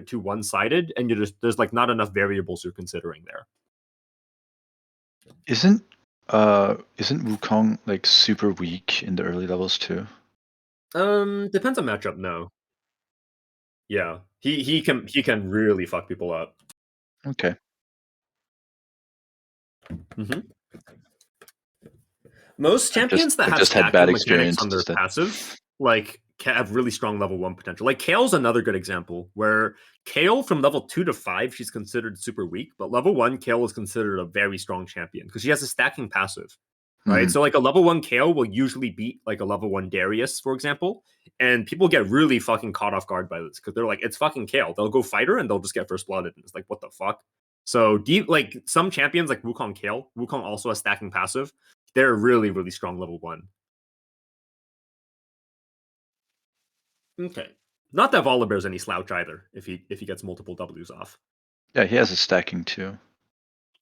too one-sided, and there's like not enough variables you're considering there. Isn't Wukong like super weak in the early levels too? Depends on matchup. No. Yeah, he can really fuck people up. Okay. Mm-hmm. Most champions that I've have just had bad stacking mechanics on their experiences. passive, like, have really strong level 1 potential. Like, Kale's another good example, where Kale from level 2 to 5, she's considered super weak, but level 1, Kale is considered a very strong champion, because she has a stacking passive, right? So, like, a level 1 Kale will usually beat, like, a level 1 Darius, for example, and people get really fucking caught off guard by this, because they're like, it's fucking Kale. They'll go fight her, and they'll just get first blooded, and it's like, what the fuck? So, like, some champions, like Wukong Kale, Wukong also has stacking passive, they're really, really strong level 1. Okay. Not that Volibear's any slouch either, if he gets multiple Ws off. Yeah, he has a stacking too.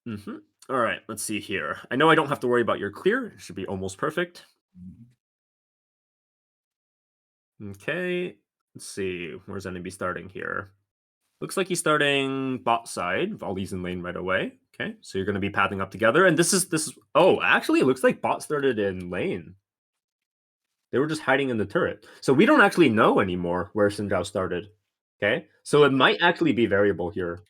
Mm-hmm. All right, let's see here. I know I don't have to worry about your clear. It should be almost perfect. Okay. Let's see. Where's enemy starting here? Looks like he's starting bot side. Volley's in lane right away. Okay, so you're going to be pathing up together. And this is. Oh, actually, it looks like bot started in lane. They were just hiding in the turret. So we don't actually know anymore where Xin Zhao started. Okay, so it might actually be variable here.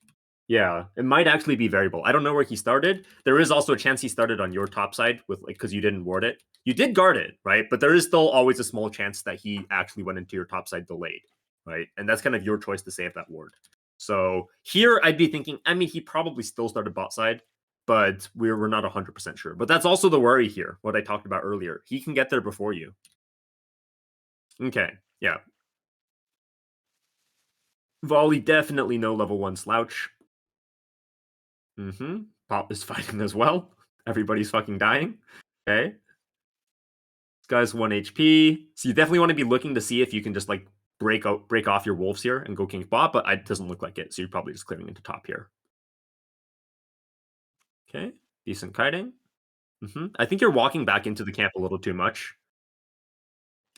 Yeah, it might actually be variable. I don't know where he started. There is also a chance he started on your top side with like because you didn't ward it. You did guard it, right? But there is still always a small chance that he actually went into your top side delayed, right? And that's kind of your choice to save that ward. So here I'd be thinking, I mean, he probably still started bot side, but we're not 100% sure. But that's also the worry here, what I talked about earlier. He can get there before you. Okay, yeah. Volley, definitely no level 1 slouch. Mm-hmm. Pop is fighting as well. Everybody's fucking dying. Okay. This guy's 1 HP. So you definitely want to be looking to see if you can just like break off your wolves here and go king bot, but it doesn't look like it. So you're probably just clearing into top here. Okay. Decent kiting. Mm-hmm. I think you're walking back into the camp a little too much.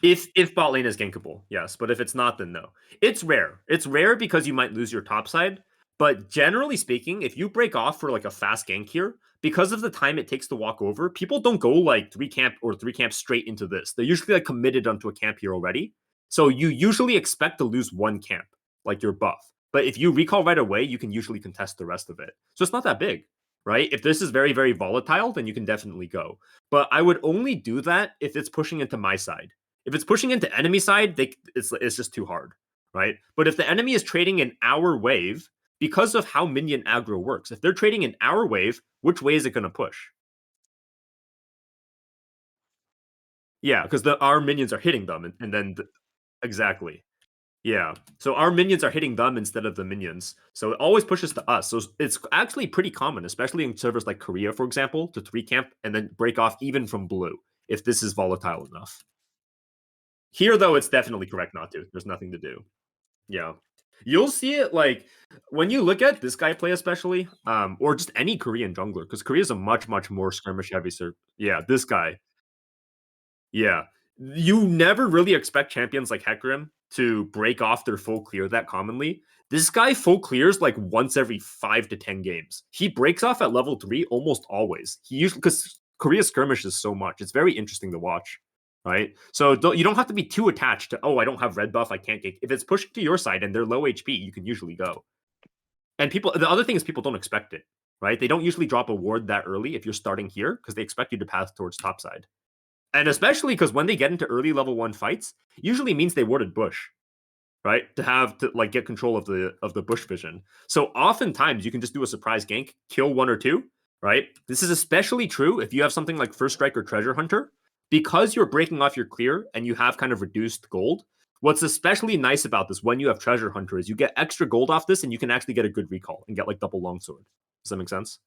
If bot lane is gankable, yes. But if it's not, then no. It's rare. It's rare because you might lose your top side. But generally speaking, if you break off for like a fast gank here, because of the time it takes to walk over, people don't go like 3 camps straight into this. They're usually like committed onto a camp here already. So you usually expect to lose 1 camp, like your buff. But if you recall right away, you can usually contest the rest of it. So it's not that big, right? If this is very, very volatile, then you can definitely go. But I would only do that if it's pushing into my side. If it's pushing into enemy side, it's just too hard, right? But if the enemy is trading in our wave, because of how minion aggro works, if they're trading in our wave, which way is it going to push? Yeah, because our minions are hitting them, and then exactly. Yeah, so our minions are hitting them instead of the minions. So it always pushes to us. So it's actually pretty common, especially in servers like Korea, for example, to 3 camp and then break off even from blue if this is volatile enough. Here, though, it's definitely correct not to. There's nothing to do. Yeah. You'll see it like when you look at this guy play, especially, or just any Korean jungler, because Korea is a much, much more skirmish heavy serve. Yeah, this guy. Yeah. You never really expect champions like Hecarim to break off their full clear that commonly. This guy full clears like once every 5 to 10 games. He breaks off at level 3 almost always. He usually, because Korea skirmishes so much. It's very interesting to watch, right? So you don't have to be too attached to, oh, I don't have red buff, I can't get. If it's pushed to your side and they're low HP, you can usually go. And the other thing is people don't expect it, right? They don't usually drop a ward that early if you're starting here because they expect you to path towards top side. And especially because when they get into early level 1 fights, usually means they warded bush, right? To like get control of the bush vision. So oftentimes you can just do a surprise gank, kill 1 or 2, right? This is especially true if you have something like First Strike or Treasure Hunter. Because you're breaking off your clear and you have kind of reduced gold, what's especially nice about this when you have Treasure Hunter is you get extra gold off this and you can actually get a good recall and get like double longsword. Does that make sense?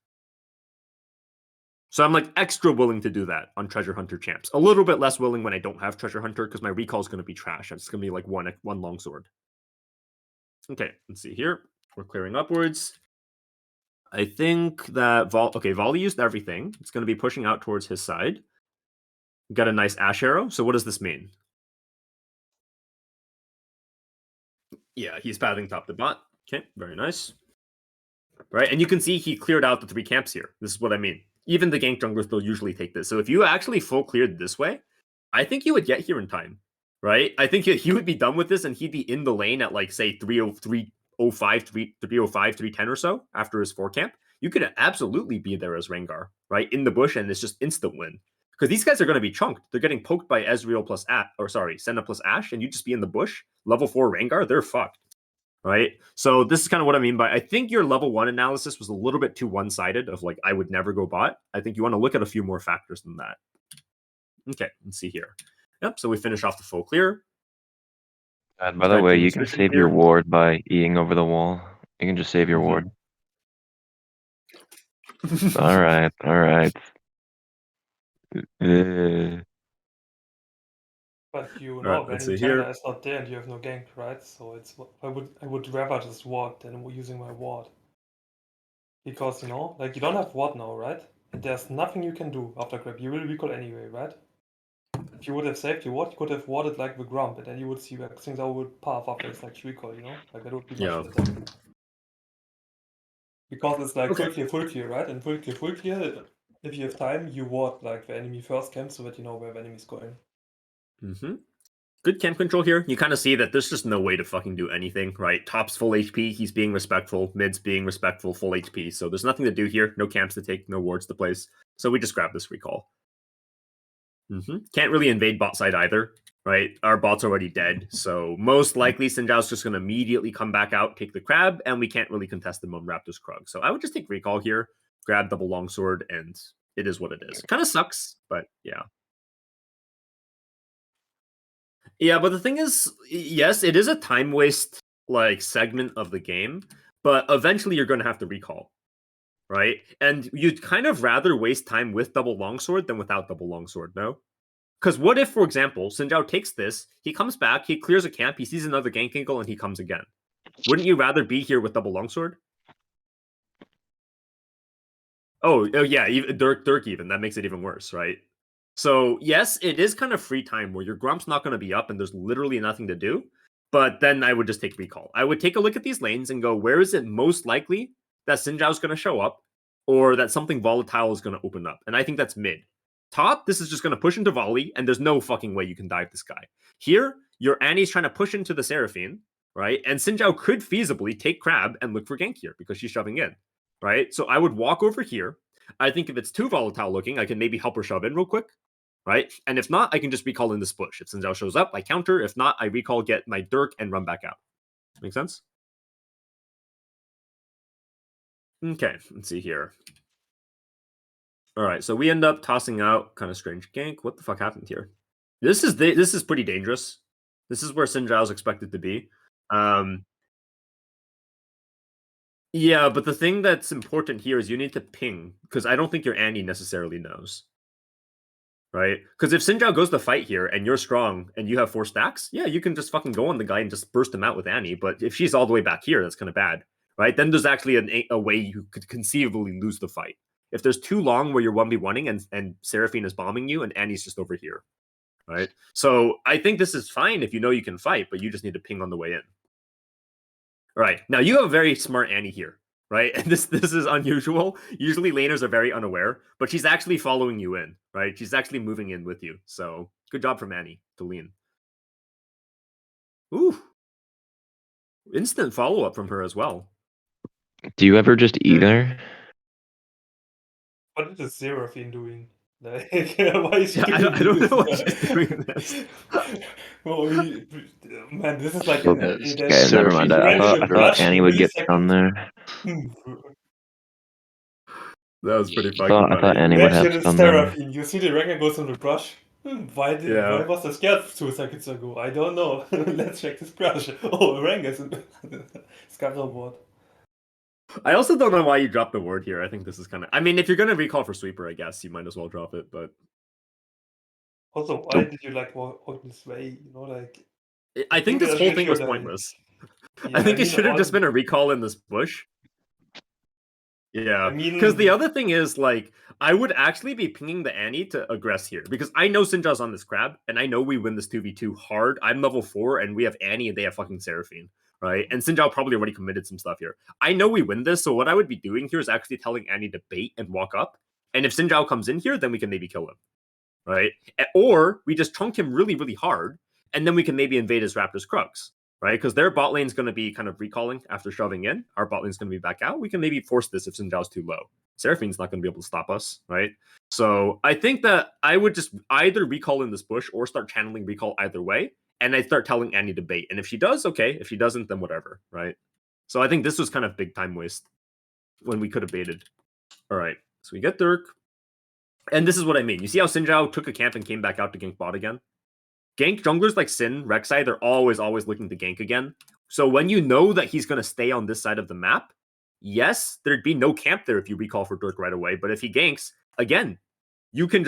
So I'm like extra willing to do that on Treasure Hunter champs. A little bit less willing when I don't have Treasure Hunter because my recall is going to be trash. It's going to be like one longsword. Okay, let's see here. We're clearing upwards. I think that Volley used everything. It's going to be pushing out towards his side. Got a nice Ash Arrow. So what does this mean? Yeah, he's pathing top to bot. Okay, very nice. Right, and you can see he cleared out the 3 camps here. This is what I mean. Even the gank junglers will usually take this. So if you actually full cleared this way, I think you would get here in time, right? I think he would be done with this and he'd be in the lane at like say 305, 310 or so after his 4 camp. You could absolutely be there as Rengar, right? In the bush, and it's just instant win. Because these guys are going to be chunked. They're getting poked by Ezreal plus Senna plus Ashe, and you just be in the bush, level 4 Rengar, they're fucked. Right. So this is kind of what I mean by I think your level 1 analysis was a little bit too one-sided of like I would never go bot. I think you want to look at a few more factors than that. Okay, let's see here. Yep, so we finish off the full clear. And by the way, you can save your ward by eating over the wall. You can just save your ward. All right, all right. But you know, Right, when let's see Nintendo here. is not there and you have no gank, right? So it's I would rather just ward than using my ward. Because you know, like you don't have ward now, right? And there's nothing you can do after grab. You will recall anyway, right? If you would have saved your ward, you could have warded like the Grump, and then you would see where things are would path after it's like recall, you know? Like that would be much better. Because it's like full clear, right? And full clear, if you have time, you ward like the enemy first camp so that you know where the enemy's going. Mm-hmm. Good camp control here. You kind of see that there's just no way to fucking do anything, right? Top's full HP, he's being respectful. Mid's being respectful, full HP. So there's nothing to do here. No camps to take, no wards to place. So we just grab this recall. Can't really invade bot side either, right? Our bot's already dead. So most likely Xin Zhao's just going to immediately come back out, take the crab, and we can't really contest the Mum Raptor's Krug. So I would just take recall here, grab double longsword, and it is what it is. Kind of sucks, but yeah. Yeah, but the thing is, yes, it is a time waste like segment of the game, but eventually you're going to have to recall, right? And you'd kind of rather waste time with double longsword than without double longsword, no? Because what if, for example, Xin Zhao takes this, he comes back, he clears a camp, he sees another gank angle, and he comes again? Wouldn't you rather be here with double longsword? Oh yeah, even Dirk even that makes it even worse, right? So yes, it is kind of free time where your Grump's not going to be up and there's literally nothing to do. But then I would just take recall. I would take a look at these lanes and go, where is it most likely that Xin Zhao's going to show up, or that something volatile is going to open up? And I think that's mid. Top, this is just going to push into volley, and there's no fucking way you can dive this guy. Here, your Annie's trying to push into the Seraphine, right? And Xin Zhao could feasibly take crab and look for gank here because she's shoving in, right? So I would walk over here. I think if it's too volatile looking, I can maybe help her shove in real quick, right? And if not, I can just recall in this bush. If Xin Zhao shows up, I counter. If not, I recall, get my Dirk, and run back out. Make sense? Okay, let's see here. All right, so we end up tossing out kind of strange gank. What the fuck happened here? This is pretty dangerous. This is where Xin Zhao's expected to be. Yeah, but the thing that's important here is you need to ping, because I don't think your Annie necessarily knows. Right? Because if Xin Zhao goes to fight here and you're strong and you have 4 stacks, yeah, you can just fucking go on the guy and just burst him out with Annie. But if she's all the way back here, that's kind of bad. Right? Then there's actually a way you could conceivably lose the fight. If there's too long where you're 1v1ing and Seraphine is bombing you and Annie's just over here. Right? So I think this is fine if you know you can fight, but you just need to ping on the way in. All right. Now you have a very smart Annie here, right? And this is unusual. Usually laners are very unaware, but she's actually following you in, right? She's actually moving in with you. So good job from Annie to lean. Ooh. Instant follow-up from her as well. Do you ever just eat her? What is Seraphine doing? Like, why is she doing I don't this? know why she's doing this. Oh, man, this is like Okay, never mind. I thought Annie would get some there. That was pretty fucking funny. I thought Annie would have some there. You see the Rengar goes on the brush? Why was I scared 2 seconds ago? I don't know. Let's check this brush. Oh, Rengar's in Scarlet board. I also don't know why you dropped the word here. I think this is kind of... I mean, if you're going to recall for Sweeper, I guess you might as well drop it, but... Also, why did you like walk this way? You know, like... I think this whole thing was pointless. Yeah, I think it should have just been a recall in this bush. Yeah, because the other thing is, like, I would actually be pinging the Annie to aggress here, because I know Xin Zhao's on this crab, and I know we win this 2v2 hard. I'm level 4, and we have Annie, and they have fucking Seraphine. right? And Xin Zhao probably already committed some stuff here. I know we win this, so what I would be doing here is actually telling Annie to bait and walk up. And if Xin Zhao comes in here, then we can maybe kill him, right? Or we just chunk him really, really hard, and then we can maybe invade his Raptors Krugs, right? Because their bot lane's going to be kind of recalling after shoving in. Our bot lane's going to be back out. We can maybe force this if Xin Zhao's too low. Seraphine's not going to be able to stop us, right? So I think that I would just either recall in this bush or start channeling recall either way. And I start telling Annie to bait. And if she does, okay. If she doesn't, then whatever, right? So I think this was kind of big time waste when we could have baited. All right, so we get Dirk. And this is what I mean. You see how Xin Zhao took a camp and came back out to gank bot again? Gank junglers like Xin, Rek'Sai, they're always looking to gank again. So when you know that he's going to stay on this side of the map, yes, there'd be no camp there if you recall for Dirk right away. But if he ganks, again, you can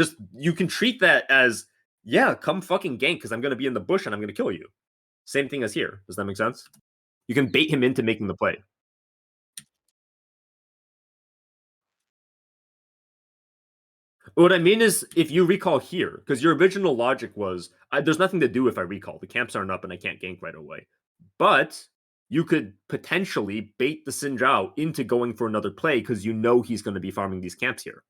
treat that as, yeah, come fucking gank because I'm going to be in the bush and I'm going to kill you. Same thing as here. Does that make sense? You can bait him into making the play. What I mean is, if you recall here, because your original logic was, there's nothing to do if I recall. The camps aren't up and I can't gank right away. But you could potentially bait the Xin Zhao into going for another play because you know he's going to be farming these camps here.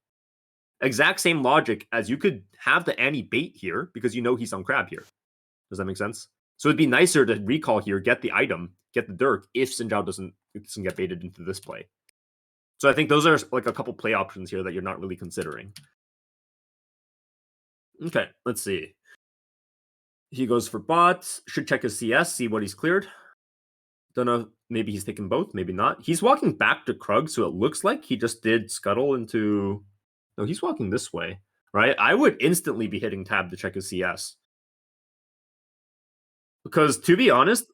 Exact same logic as you could have the Annie bait here because you know he's on crab here. Does that make sense? So it'd be nicer to recall here, get the item, get the Dirk if Xin Zhao doesn't get baited into this play. So I think those are like a couple play options here that you're not really considering. Okay, let's see. He goes for bots. Should check his CS, see what he's cleared. Don't know, maybe he's taken both, maybe not. He's walking back to Krug, so it looks like he just did scuttle into... No, he's walking this way, right? I would instantly be hitting tab to check his CS. Because, to be honest...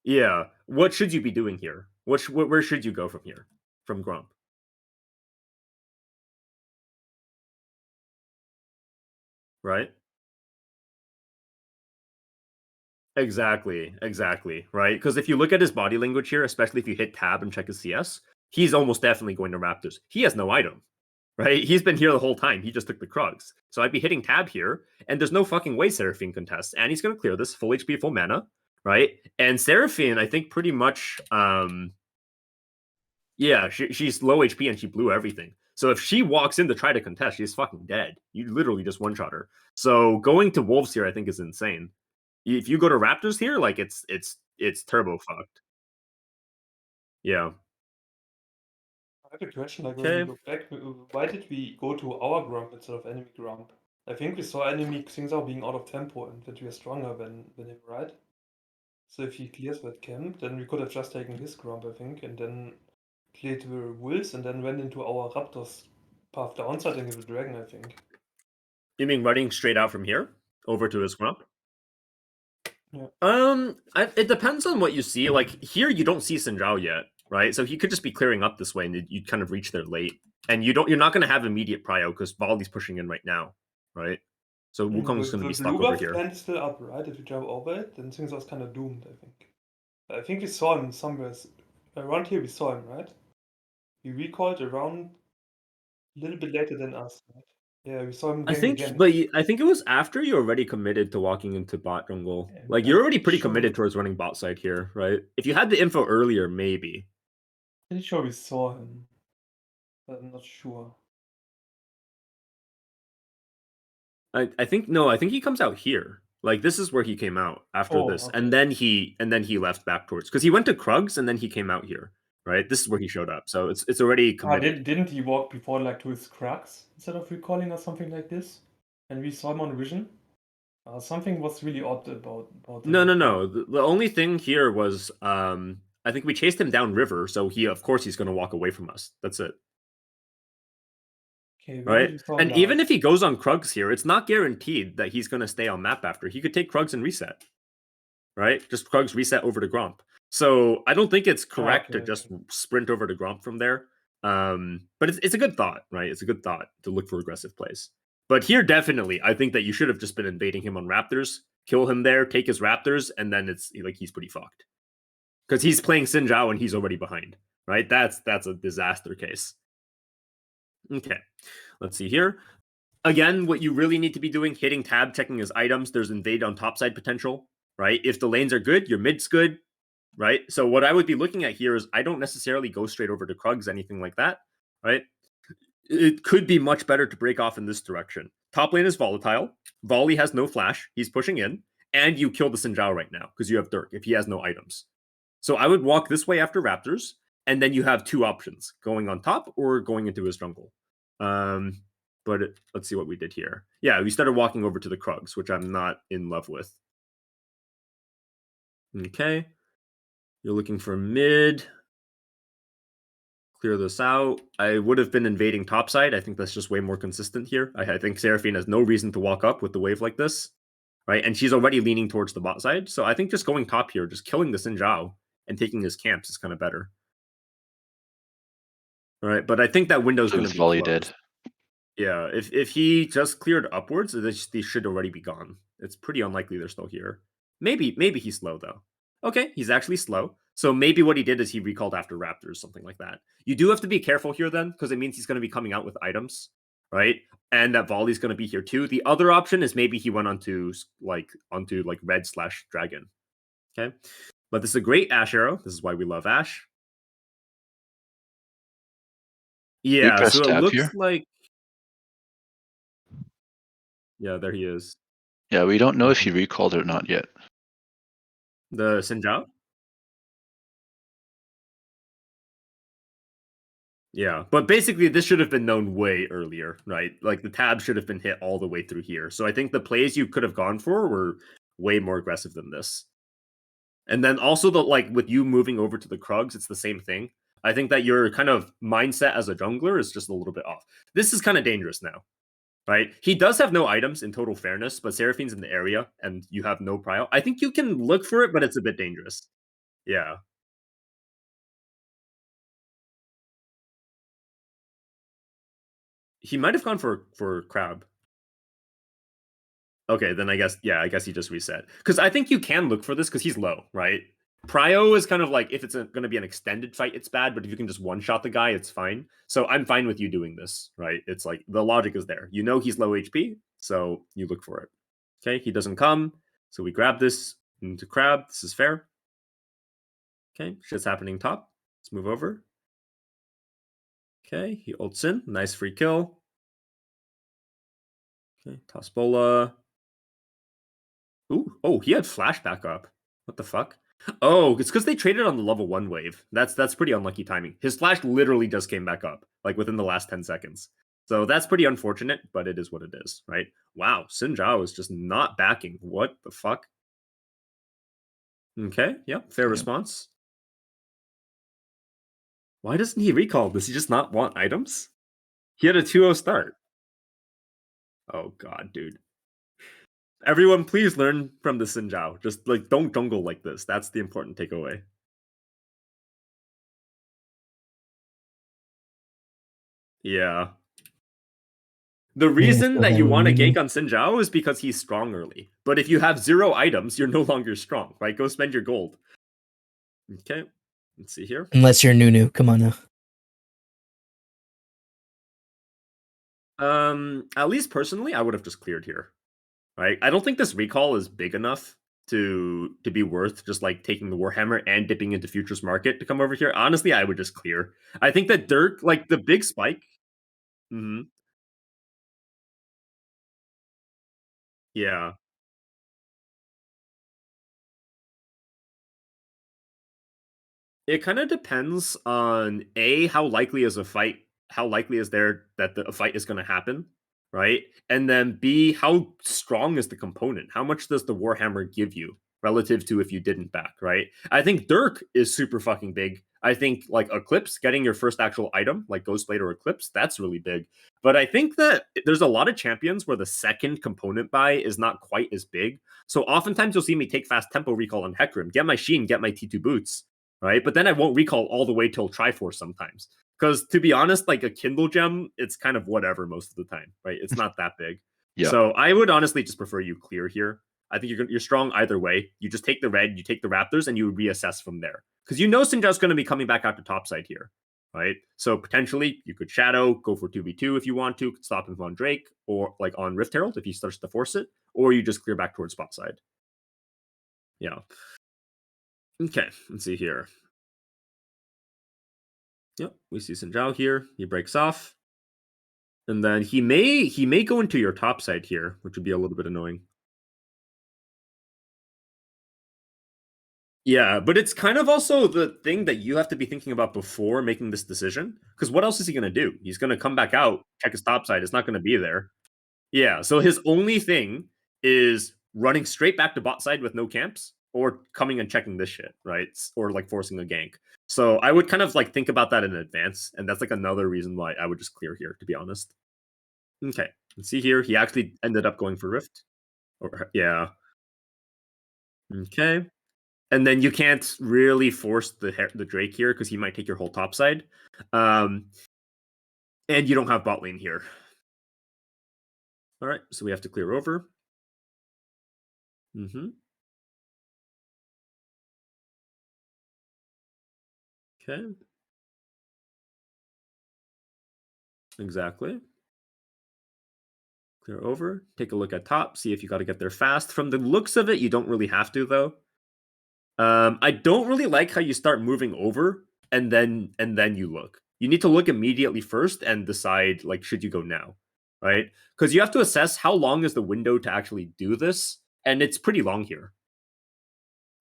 Yeah, what should you be doing here? Where should you go from here? From Grump? Right? Exactly, right? Because if you look at his body language here, especially if you hit tab and check his CS, he's almost definitely going to Raptors. He has no item, right? He's been here the whole time. He just took the Krugs. So I'd be hitting tab here, and there's no fucking way Seraphine contests. And he's going to clear this, full HP, full mana, right? And Seraphine, I think pretty much, yeah, she's low HP and she blew everything. So if she walks in to try to contest, she's fucking dead. You literally just one-shot her. So going to Wolves here, I think, is insane. If you go to Raptors here, like it's turbo fucked. Yeah. I have a question, like when we look back, why did we go to our Grump instead of enemy Grump? I think we saw enemy Xin Zhao being out of tempo and that we are stronger than him, right? So if he clears that camp, then we could have just taken his Grump, I think, and then cleared the Wolves and then went into our Raptors path downside and the Dragon, I think. You mean running straight out from here over to his Grump? Yeah. It depends on what you see. Like here, you don't see Xin Zhao yet, right? So he could just be clearing up this way, and you'd kind of reach there late. And you're not going to have immediate prio because Baldi's pushing in right now, right? So Wukong's going to be stuck over here. The plan is still up, right? If you jump over it, then Xin Zhao's kind of doomed, I think. I think we saw him somewhere around here. We saw him, right? We recalled around a little bit later than us, right? Yeah, we saw him. I think, again. but I think it was after you already committed to walking into bot jungle. Yeah, like you're already pretty committed towards running bot side here, right? If you had the info earlier, maybe. Pretty sure we saw him, but I'm not sure. I think he comes out here. Like this is where he came out after this, okay. and then he left back towards because he went to Krugs and then he came out here. Right, this is where he showed up, so it's already committed. Didn't he walk before like to his Krugs instead of recalling or something like this? And we saw him on vision. Something was really odd about No. The only thing here was I think we chased him down river, so of course he's going to walk away from us. That's it. Okay, right, and even if he goes on Krugs here, it's not guaranteed that he's going to stay on map after. He could take Krugs and reset. Right, just Krugs reset over to Grump. So I don't think it's correct to just sprint over to Grump from there. But it's a good thought, right? It's a good thought to look for aggressive plays. But here, definitely, I think that you should have just been invading him on Raptors, kill him there, take his Raptors, and then it's like he's pretty fucked. Because he's playing Xin Zhao and he's already behind, right? That's a disaster case. Okay, let's see here. Again, what you really need to be doing, hitting tab, checking his items. There's invade on topside potential. right? If the lanes are good, your mid's good, right? So what I would be looking at here is I don't necessarily go straight over to Krugs, anything like that, right? It could be much better to break off in this direction. Top lane is volatile. Volley has no flash. He's pushing in. And you kill the Xin Zhao right now because you have Dirk if he has no items. So I would walk this way after Raptors, and then you have two options, going on top or going into his jungle. But let's see what we did here. Yeah, we started walking over to the Krugs, which I'm not in love with. Okay. You're looking for mid. Clear this out. I would have been invading topside. I think that's just way more consistent here. I think Seraphine has no reason to walk up with the wave like this, right? And she's already leaning towards the bot side. So I think just going top here, just killing the Xin Zhao and taking his camps is kind of better. All right, but I think that window's going to be volley closed. dead. Yeah, if he just cleared upwards, they should already be gone. It's pretty unlikely they're still here. Maybe he's slow though. Okay, he's actually slow. So maybe what he did is he recalled after Raptors, something like that. You do have to be careful here then, because it means he's going to be coming out with items, right? And that volley's going to be here too. The other option is maybe he went onto red/dragon. Okay, but this is a great Ashe arrow. This is why we love Ashe. Yeah, press so it tab looks here? like. Yeah, there he is. Yeah, we don't know if he recalled or not yet. The Xin Zhao? Yeah, but basically this should have been known way earlier, right? Like the tab should have been hit all the way through here. So I think the plays you could have gone for were way more aggressive than this. And then also with you moving over to the Krugs, it's the same thing. I think that your kind of mindset as a jungler is just a little bit off. This is kind of dangerous now, right? He does have no items in total fairness, but Seraphine's in the area and you have no prio. I think you can look for it, but it's a bit dangerous. Yeah. He might have gone for Crab. Okay, then I guess he just reset. Because I think you can look for this because he's low, right? Prio is kind of like if it's going to be an extended fight, it's bad. But if you can just one shot the guy, it's fine. So I'm fine with you doing this, right? It's like the logic is there. You know he's low HP, so you look for it. Okay, he doesn't come, so we grab this into Crab. This is fair. Okay, shit's happening top. Let's move over. Okay, he ults in. Nice free kill. Okay, toss bola. Ooh, oh, he had flash back up. What the fuck? Oh, it's because they traded on the level 1 wave. That's pretty unlucky timing. His flash literally just came back up, like within the last 10 seconds. So that's pretty unfortunate, but it is what it is, right? Wow, Xin Zhao is just not backing. What the fuck? Okay, yeah, fair response. Why doesn't he recall? Does he just not want items? He had a 2-0 start. Oh god, dude. Everyone, please learn from the Xin Zhao. Just don't jungle like this. That's the important takeaway. Yeah. The reason that you want to gank on Xin Zhao is because he's strong early. But if you have 0 items, you're no longer strong, right? Go spend your gold. Okay. Let's see here. Unless you're Nunu. Come on now. At least personally, I would have just cleared here. Right? I don't think this recall is big enough to be worth just taking the Warhammer and dipping into futures market to come over here. Honestly, I would just clear. I think that Dirk, the big spike. Yeah. It kind of depends on how likely is there that a fight is going to happen, right? And then B, how strong is the component? How much does the Warhammer give you relative to if you didn't back, right? I think Dirk is super fucking big. I think Eclipse, getting your first actual item, like Ghostblade or Eclipse, that's really big. But I think that there's a lot of champions where the second component buy is not quite as big. So oftentimes you'll see me take fast tempo recall on Hecarim, get my Sheen, get my T2 boots, right? But then I won't recall all the way till Triforce sometimes. Because to be honest, a Kindle gem, it's kind of whatever most of the time, right? It's not that big. Yeah. So I would honestly just prefer you clear here. I think you're strong either way. You just take the red, you take the Raptors, and you reassess from there. Because you know Xin Zhao's going to be coming back out to topside here, right? So potentially you could Shadow, go for 2v2 if you want to, stop him on Drake, or on Rift Herald if he starts to force it, or you just clear back towards spot side. Yeah. Okay, let's see here. Yep, we see Xin Zhao here. He breaks off. And then he may go into your top side here, which would be a little bit annoying. Yeah, but it's kind of also the thing that you have to be thinking about before making this decision. Because what else is he going to do? He's going to come back out, check his top side. It's not going to be there. Yeah, so his only thing is running straight back to bot side with no camps, or coming and checking this shit, right? Or like forcing a gank. So I would kind of like think about that in advance, and that's like another reason why I would just clear here, to be honest. Okay, let's see here. He actually ended up going for Rift. Or yeah. Okay. And then you can't really force the Drake here because he might take your whole top side. And you don't have bot lane here. All right, so we have to clear over. Mm-hmm. Okay. Exactly. Clear over. Take a look at top. See if you got to get there fast. From the looks of it, you don't really have to though. I don't really like how you start moving over and then you look. You need to look immediately first and decide like should you go now, right? Because you have to assess how long is the window to actually do this, and it's pretty long here,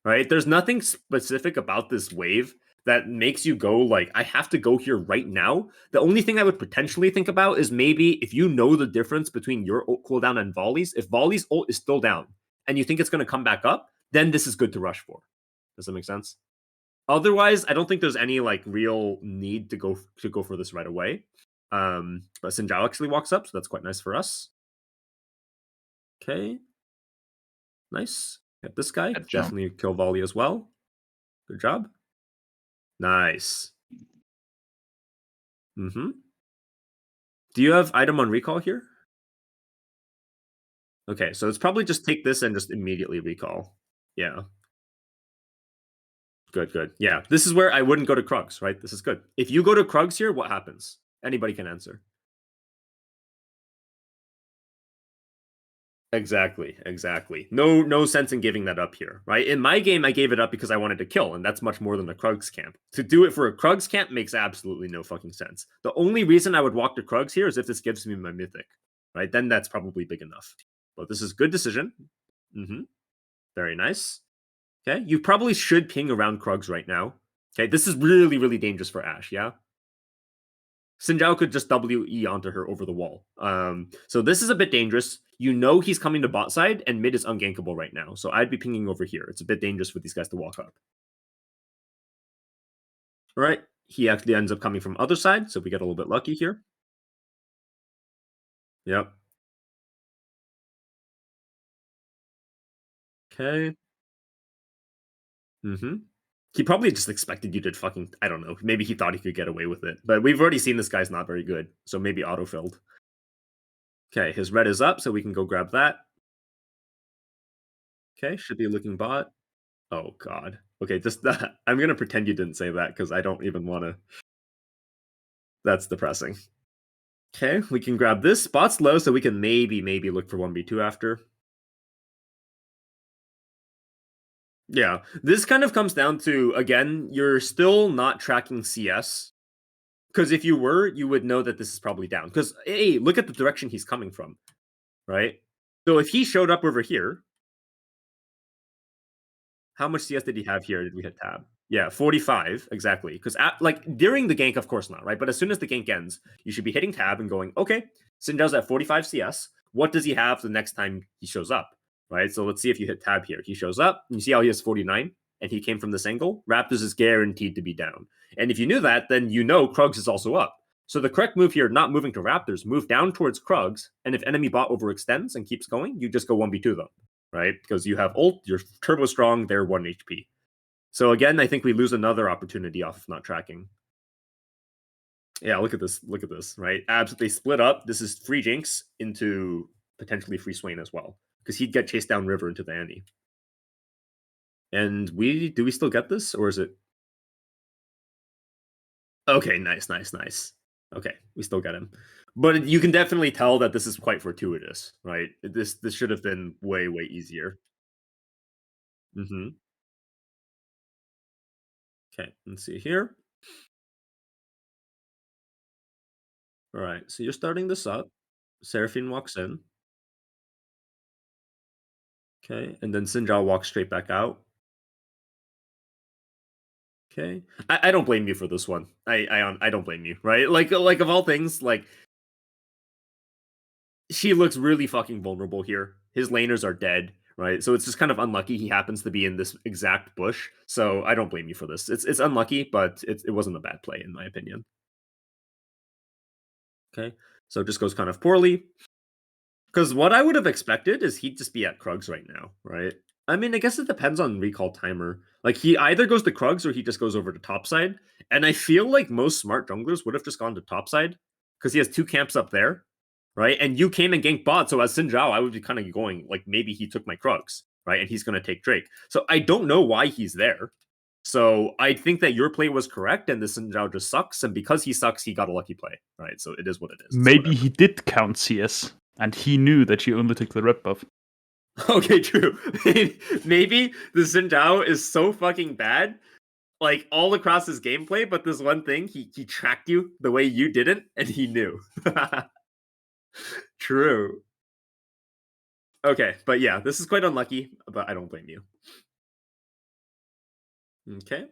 right? There's nothing specific about this wave that makes you go like I have to go here right now. The only thing I would potentially think about is maybe if you know the difference between your ult cooldown and Volley's. If Volley's ult is still down and you think it's going to come back up, then this is good to rush for. Does that make sense? Otherwise, I don't think there's any like real need to go for this right away. But Xin Zhao actually walks up, so that's quite nice for us. Okay, nice. Get this guy. Good jump. Definitely kill volley as well. Good job. Nice. Mm-hmm. Do you have item on recall here? Okay, so it's probably just take this and just immediately recall. Yeah. Good, good. Yeah, this is where I wouldn't go to Krugs, right? This is good. If you go to Krugs here, what happens? Anybody can answer. Exactly, exactly. No sense in giving that up here, right? In my game, I gave it up because I wanted to kill, and that's much more than a Krugs camp. To do it for a Krugs camp makes absolutely no fucking sense. The only reason I would walk to Krugs here is if this gives me my mythic, right? Then that's probably big enough. But this is good decision. Mm-hmm. Very nice. Okay, you probably should ping around Krugs right now. Okay, this is really, really dangerous for Ashe, yeah? Xin Zhao could just WE onto her over the wall. So this is a bit dangerous. You know he's coming to bot side, and mid is ungankable right now. So I'd be pinging over here. It's a bit dangerous for these guys to walk up. All right. He actually ends up coming from other side, so we get a little bit lucky here. Yep. Okay. Mm-hmm. He probably just expected you to fucking, I don't know, maybe he thought he could get away with it. But we've already seen this guy's not very good, so maybe auto-filled. Okay, his red is up, so we can go grab that. Okay, should be looking bot. Oh god. Okay, just that. I'm gonna pretend you didn't say that because I don't even want to. That's depressing. Okay, we can grab this. Spot's low, so we can maybe look for 1v2 after. Yeah, this kind of comes down to, again, you're still not tracking CS. Because if you were, you would know that this is probably down. Because, hey, look at the direction he's coming from, right? So if he showed up over here, how much CS did he have here? Did we hit tab? Yeah, 45, exactly. Because like during the gank, of course not, right? But as soon as the gank ends, you should be hitting tab and going, okay, Xin Zhao's at 45 CS. What does he have the next time he shows up, right? So let's see if you hit tab here. He shows up, and you see how he has 49, and he came from this angle. Raptors is guaranteed to be down. And if you knew that, then you know Krugs is also up. So the correct move here, not moving to Raptors, move down towards Krugs, and if enemy bot overextends and keeps going, you just go 1v2 them, right? Because you have ult, you're turbo strong, they're 1 HP. So again, I think we lose another opportunity off of not tracking. Yeah, look at this. Look at this, right? Absolutely split up. This is free Jinx into potentially free Swain as well. Because he'd get chased down river into the Annie. And do we still get this? Or is it? Okay, nice. Okay, we still get him. But you can definitely tell that this is quite fortuitous, right? This should have been way, way easier. Mm-hmm. Okay, let's see here. All right, so you're starting this up. Seraphine walks in. Okay, and then Sinjao walks straight back out. Okay, I don't blame you for this one. I don't blame you, right? Like of all things, like she looks really fucking vulnerable here. His laners are dead, right? So it's just kind of unlucky he happens to be in this exact bush. So I don't blame you for this. It's unlucky, but it wasn't a bad play in my opinion. Okay, so it just goes kind of poorly. Because what I would have expected is he'd just be at Krugs right now, right? I mean, I guess it depends on recall timer. Like he either goes to Krugs or he just goes over to topside. And I feel like most smart junglers would have just gone to topside because he has two camps up there, right? And you came and ganked bot, so as Xin Zhao, I would be kind of going like maybe he took my Krugs, right? And he's gonna take Drake. So I don't know why he's there. So I think that your play was correct, and the Xin Zhao just sucks. And because he sucks, he got a lucky play, right? So it is what it is. It's Maybe whatever. he did count CS, and he knew that you only took the red buff. Okay, true. Maybe the Xin Zhao is so fucking bad, like all across his gameplay, but this one thing, he tracked you the way you didn't, and he knew. True. Okay, but yeah, this is quite unlucky, but I don't blame you. Okay.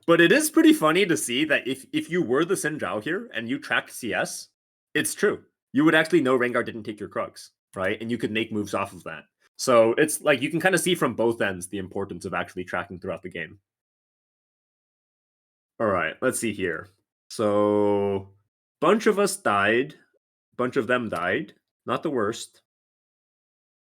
But it is pretty funny to see that if you were the Xin Zhao here and you tracked CS, it's true. You would actually know Rengar didn't take your Krugs, right? And you could make moves off of that. So it's like you can kind of see from both ends the importance of actually tracking throughout the game. All right, let's see here. So bunch of us died, bunch of them died. Not the worst.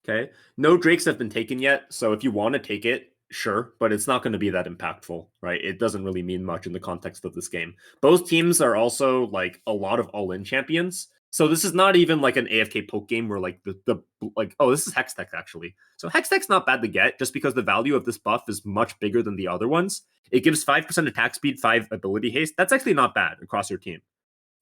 Okay. No Drakes have been taken yet, so if you want to take it, sure, but it's not going to be that impactful, right? It doesn't really mean much in the context of this game. Both teams are also like a lot of all-in champions. So this is not even like an AFK poke game where like the like oh, this is Hextech actually. So Hextech's not bad to get just because the value of this buff is much bigger than the other ones. It gives 5% attack speed, 5 ability haste. That's actually not bad across your team,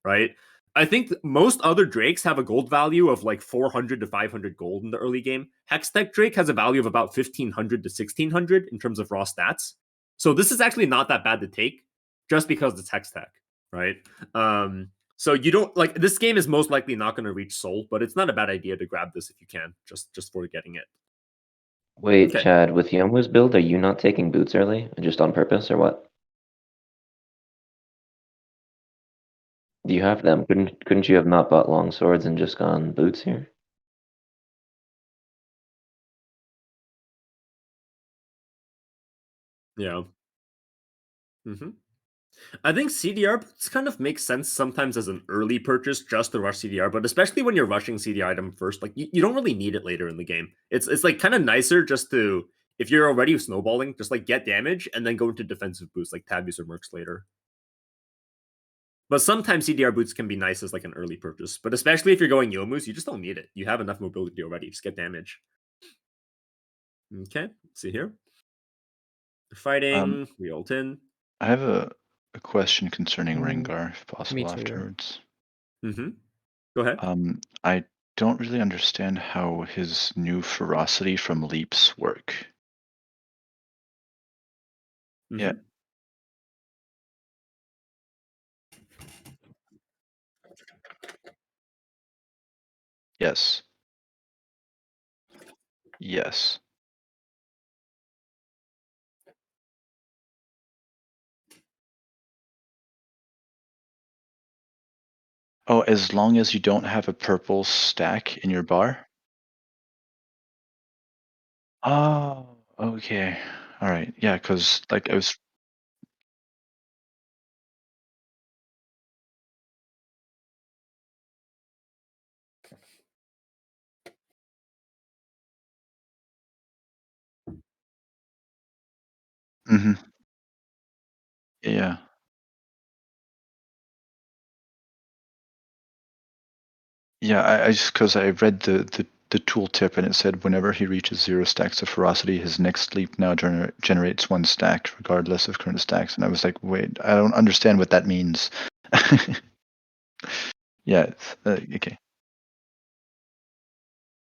right? I think most other Drakes have a gold value of like 400 to 500 gold in the early game. Hextech Drake has a value of about 1500 to 1600 in terms of raw stats. So this is actually not that bad to take just because it's Hextech, right? So you don't like this game is most likely not going to reach Soul, but it's not a bad idea to grab this if you can, just for getting it. Wait, Okay. Chad, with Yomu's build, are you not taking boots early? Just on purpose, or what? Do you have them? Couldn't you have not bought long swords and just gone boots here? Yeah. Mm-hmm. I think CDR kind of makes sense sometimes as an early purchase just to rush CDR, but especially when you're rushing CDR item first, like you don't really need it later in the game. It's like kind of nicer just to if you're already snowballing, just like get damage and then go into defensive boosts like Tabus or Mercs later. But sometimes CDR boots can be nice as like an early purchase, but especially if you're going Yomus, you just don't need it. You have enough mobility already. Just get damage. Okay, see here. They're fighting. We ult in. I have a question concerning Mm, Rengar, if possible, me too. afterwards. Mm-hmm. Go ahead. I don't really understand how his new ferocity from leaps work. Mm-hmm. Yeah. Yes. Yes. Oh, as long as you don't have a purple stack in your bar? Oh, okay. All right. Yeah, because like I was. Hmm. Yeah. Yeah, I just because I read the tooltip and it said whenever he reaches 0 stacks of ferocity, his next leap now generates 1 stack regardless of current stacks. And I was like, wait, I don't understand what that means. Yeah. Okay.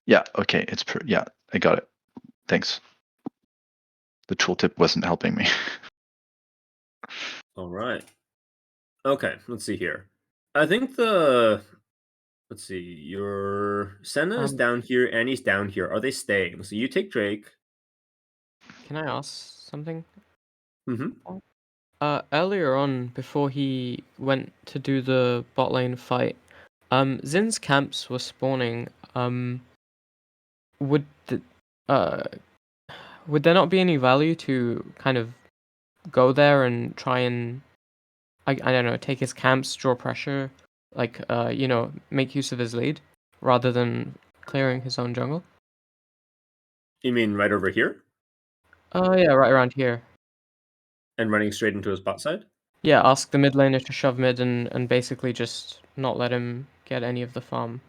Yeah. Okay. Yeah, I got it. Thanks. the tooltip wasn't helping me. All right. Okay, let's see here. I think let's see, your Senna is down here, Annie's down here. Are they staying? So you take Drake. Can I ask something? Mm-hmm. Earlier on, before he went to do the bot lane fight, Zin's camps were spawning. Would the, uh, would there not be any value to kind of go there and try and I don't know, take his camps, draw pressure, like make use of his lead rather than clearing his own jungle? You mean right over here? Oh yeah, right around here. And running straight into his bot side? Yeah, ask the mid laner to shove mid and basically just not let him get any of the farm.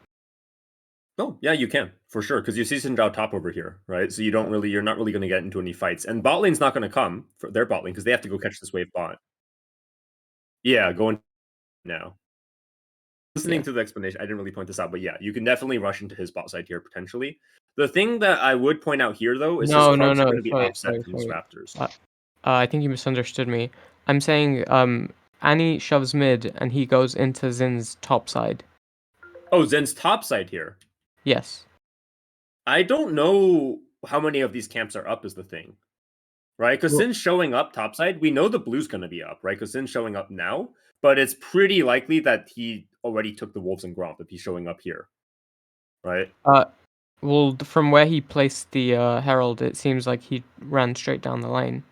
Oh, yeah, you can, for sure, because you see Xin Zhao top over here, right? So you're not really going to get into any fights. And bot lane's not going to come for their bot lane because they have to go catch this wave bot. Yeah, going now. Listening Yeah. to the explanation, I didn't really point this out, but yeah, you can definitely rush into his bot side here potentially. The thing that I would point out here, though, is his No, Krugs are going to be sorry, offset from his Raptors. I think you misunderstood me. I'm saying Annie shoves mid and he goes into Zin's top side. Oh, Zen's top side here. Yes. I don't know how many of these camps are up is the thing, right? Because Well- Zin's showing up topside, we know the blue's going to be up, right? Because Zin's showing up now, but it's pretty likely that he already took the Wolves and Gromp if he's showing up here, right? Well, from where he placed the Herald, it seems like he ran straight down the lane.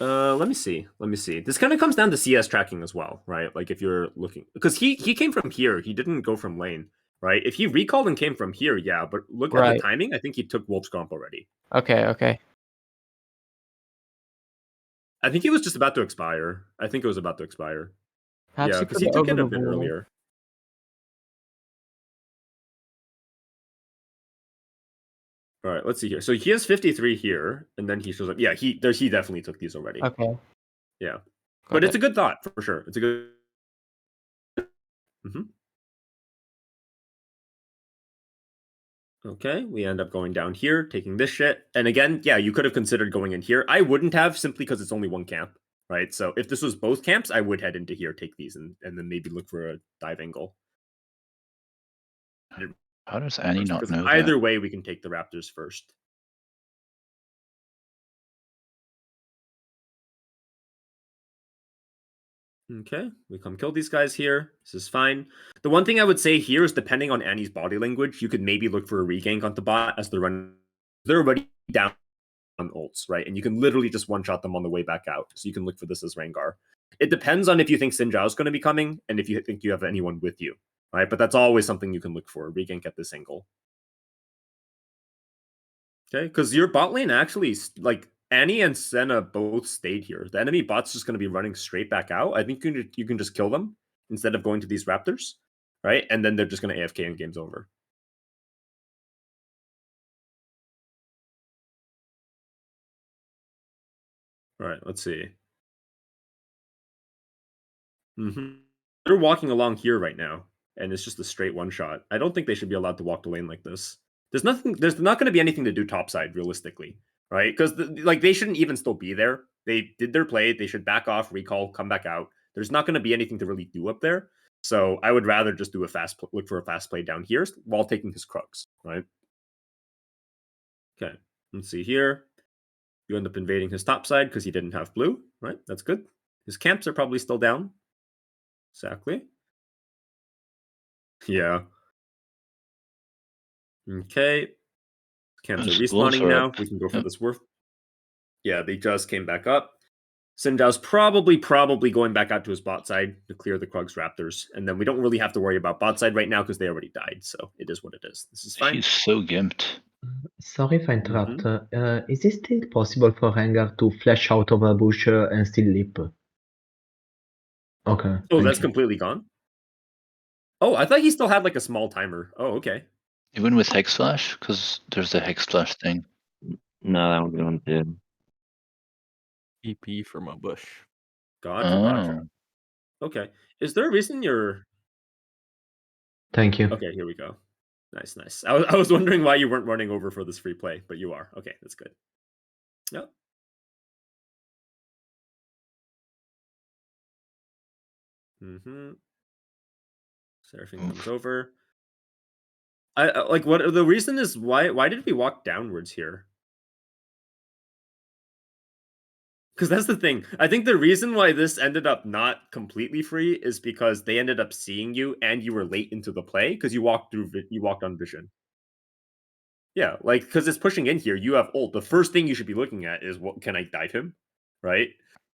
Let me see. This kind of comes down to CS tracking as well, right? Like if you're looking, because he came from here, he didn't go from lane, right? If he recalled and came from here, yeah, but look at Right. the timing. I think he took Wolf's Gromp already. Okay. I think it was just about to expire. Perhaps Yeah, he because put he it took over it a the bit wall. earlier. All right, let's see here. So he has 53 here, and then he shows up. Yeah, he definitely took these already. Okay. Yeah, Got but it's it. a good thought for sure. It's a good. Okay, we end up going down here, taking this shit. And again, yeah, you could have considered going in here. I wouldn't have, simply because it's only one camp, right? So if this was both camps, I would head into here, take these, and then maybe look for a dive angle. How does Annie not Because know either that? way, we can take the Raptors first. Okay, we come kill these guys here. This is fine. The one thing I would say here is, depending on Annie's body language, you could maybe look for a regank on the bot as they're running. They're already down on ults, right? And you can literally just one-shot them on the way back out. So you can look for this as Rengar. It depends on if you think Xin Zhao is going to be coming and if you think you have anyone with you, right? But that's always something you can look for, regank at this angle. Okay, because your bot lane actually, like, Annie and Senna both stayed here. The enemy bot's just going to be running straight back out. I think you can just kill them instead of going to these Raptors, right? And then they're just going to AFK and game's over. All right, let's see. They're walking along here right now, and it's just a straight one shot. I don't think they should be allowed to walk the lane like this. There's not going to be anything to do topside realistically, right? Because like they shouldn't even still be there. They did their play. They should back off, recall, come back out. There's not going to be anything to really do up there. So I would rather just do look for a fast play down here while taking his Krugs, right? Okay, let's see here. You end up invading his top side because he didn't have blue, right? That's good. His camps are probably still down. Exactly. Yeah. Okay. Camps are Those wolves respawning are now. up. We can go for Yep. this Worf. Yeah, they just came back up. Xin Zhao's probably going back out to his bot side to clear the Krugs Raptors. And then we don't really have to worry about bot side right now because they already died. So it is what it is. This is fine. He's so gimped. Sorry if I interrupt. Is it still possible for Rengar to flash out of a bush and still leap? Okay. Oh, thank that's you. completely gone? Oh, I thought he still had like a small timer. Oh, okay. Even with Hex Flash? Because there's a Hex Flash thing. No, that one's going to. EP from a bush. Gotcha. Okay. Is there a reason you're... Thank you. Okay, here we go. Nice. I was wondering why you weren't running over for this free play, but you are. Okay, that's good. Yep. Mm-hmm. Seraphine comes over. I like what the reason is why did we walk downwards here? Because that's the thing. I think the reason why this ended up not completely free is because they ended up seeing you and you were late into the play because you walked through you walked on vision. Yeah, like because it's pushing in here. You have ult. The first thing you should be looking at is what can I dive him, right?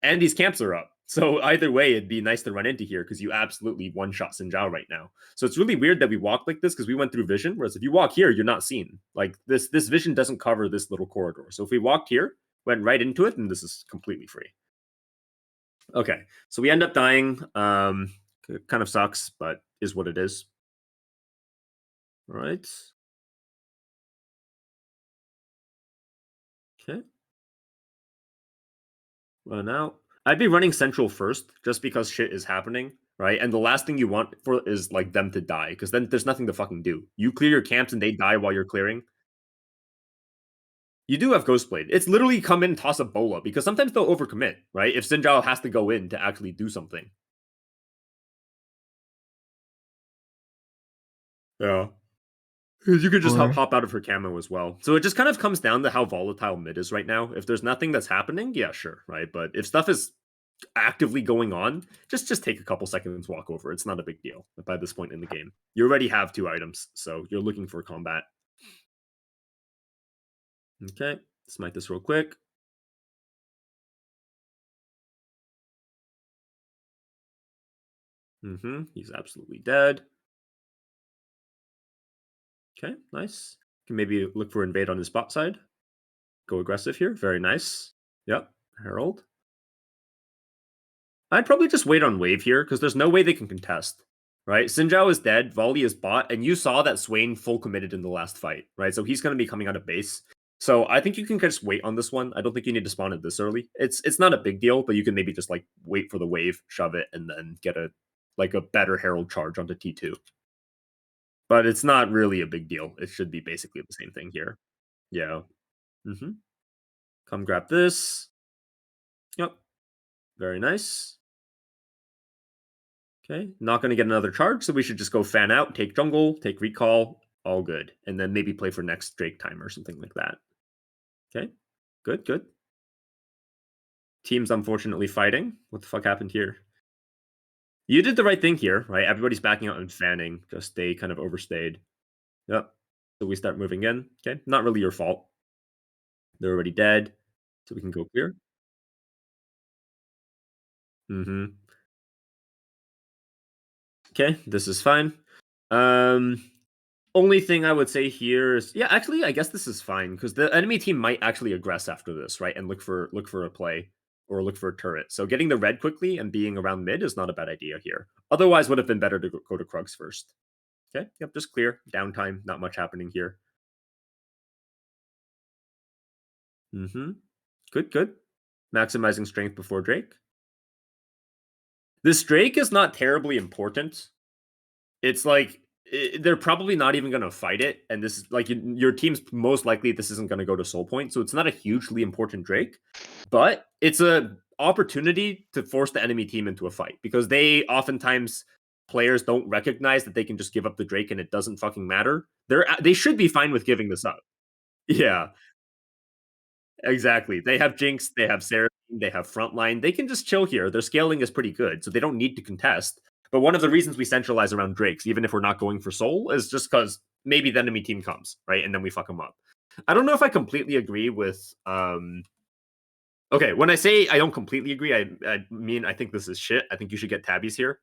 And these camps are up. So either way, it'd be nice to run into here because you absolutely one shot Sinjao right now. So it's really weird that we walk like this because we went through vision. Whereas if you walk here, you're not seen. Like this vision doesn't cover this little corridor. So if we walked here, went right into it, then this is completely free. Okay, so we end up dying. It kind of sucks, but is what it is. All right. Okay. Run out. I'd be running central first, just because shit is happening, right? And the last thing you want for is like them to die, because then there's nothing to fucking do. You clear your camps and they die while you're clearing. You do have Ghostblade. It's literally come in and toss a bola, because sometimes they'll overcommit, right? If Sinjao has to go in to actually do something. Yeah. You could just hop out of her camo as well. So it just kind of comes down to how volatile mid is right now. If there's nothing that's happening, yeah, sure, right? But if stuff is actively going on, just take a couple seconds, walk over. It's not a big deal by this point in the game. You already have 2 items, so you're looking for combat. Okay, smite this real quick. He's absolutely dead. Okay, nice. Can maybe look for invade on his bot side. Go aggressive here. Very nice. Yep, Herald. I'd probably just wait on wave here, because there's no way they can contest. Right? Sinjao is dead, Volley is bot, and you saw that Swain full committed in the last fight, right? So he's going to be coming out of base. So I think you can just wait on this one. I don't think you need to spawn it this early. It's not a big deal, but you can maybe just like wait for the wave, shove it, and then get a better Herald charge onto T2. But it's not really a big deal. It should be basically the same thing here. Yeah. Come grab this. Yep. Very nice. Okay, not going to get another charge, so we should just go fan out, take jungle, take recall, all good. And then maybe play for next Drake time or something like that. Okay, good. Team's unfortunately fighting. What the fuck happened here? You did the right thing here, right? Everybody's backing out and fanning, just they kind of overstayed. Yep. So we start moving in. Okay, not really your fault. They're already dead, so we can go clear. Okay, this is fine. Only thing I would say here is, yeah, actually, I guess this is fine because the enemy team might actually aggress after this, right, and look for a play or look for a turret. So getting the red quickly and being around mid is not a bad idea here. Otherwise, would have been better to go to Krugs first. Okay, yep, just clear downtime. Not much happening here. Good. Maximizing strength before Drake. This Drake is not terribly important. It's like they're probably not even going to fight it, and this is like your team's most likely this isn't going to go to soul point, so it's not a hugely important Drake, but it's a opportunity to force the enemy team into a fight because they oftentimes players don't recognize that they can just give up the Drake and it doesn't fucking matter. They should be fine with giving this up. Yeah, exactly. They have Jinx, they have Sarah, they have Frontline. They can just chill here. Their scaling is pretty good, so they don't need to contest. But one of the reasons we centralize around Drakes, even if we're not going for Soul, is just because maybe the enemy team comes, right? And then we fuck them up. I don't know if I completely agree with... Okay, when I say I don't completely agree, I mean I think this is shit. I think you should get Tabbies here.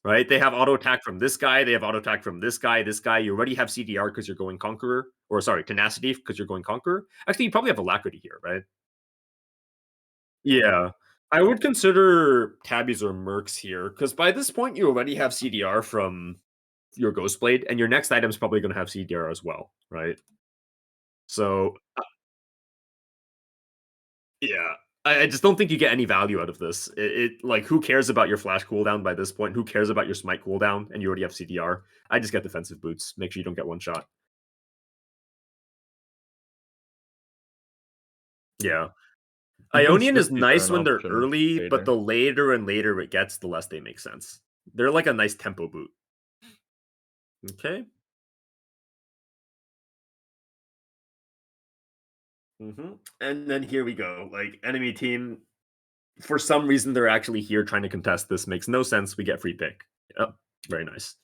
Right? They have auto attack from this guy. They have auto attack from this guy. This guy. You already have CDR because you're going Conqueror. Or sorry, Tenacity because you're going Conqueror. Actually, you probably have Alacrity here, right? Yeah. I would consider Tabbies or Mercs here, because by this point you already have CDR from your Ghostblade, and your next item is probably going to have CDR as well, right? So, yeah. I just don't think you get any value out of this. Like, who cares about your flash cooldown by this point? Who cares about your smite cooldown? And you already have CDR. I just get defensive boots. Make sure you don't get one shot. Yeah. Ionian is Swiftys are nice an when they're option early, but later. the later and later it gets, the less they make sense. They're like a nice tempo boot. Okay. And then here we go. Like, enemy team, for some reason, they're actually here trying to contest this. Makes no sense. We get free pick. Yep. Very nice.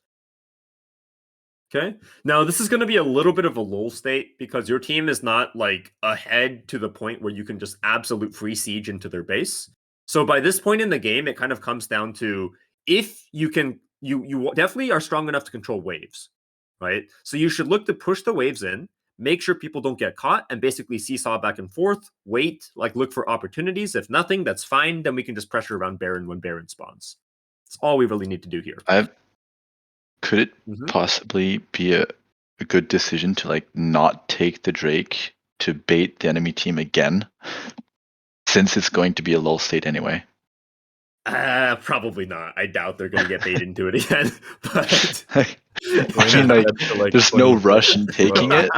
Okay. Now, this is going to be a little bit of a lull state because your team is not like ahead to the point where you can just absolute free siege into their base. So by this point in the game, it kind of comes down to if you can, you definitely are strong enough to control waves, right? So you should look to push the waves in, make sure people don't get caught, and basically seesaw back and forth, wait, like look for opportunities. If nothing, that's fine. Then we can just pressure around Baron when Baron spawns. That's all we really need to do here. Could it possibly be a good decision to like not take the Drake to bait the enemy team again, since it's going to be a lull state anyway? Probably not. I doubt they're going to get bait into it again. But I mean, like, there's no rush in taking it.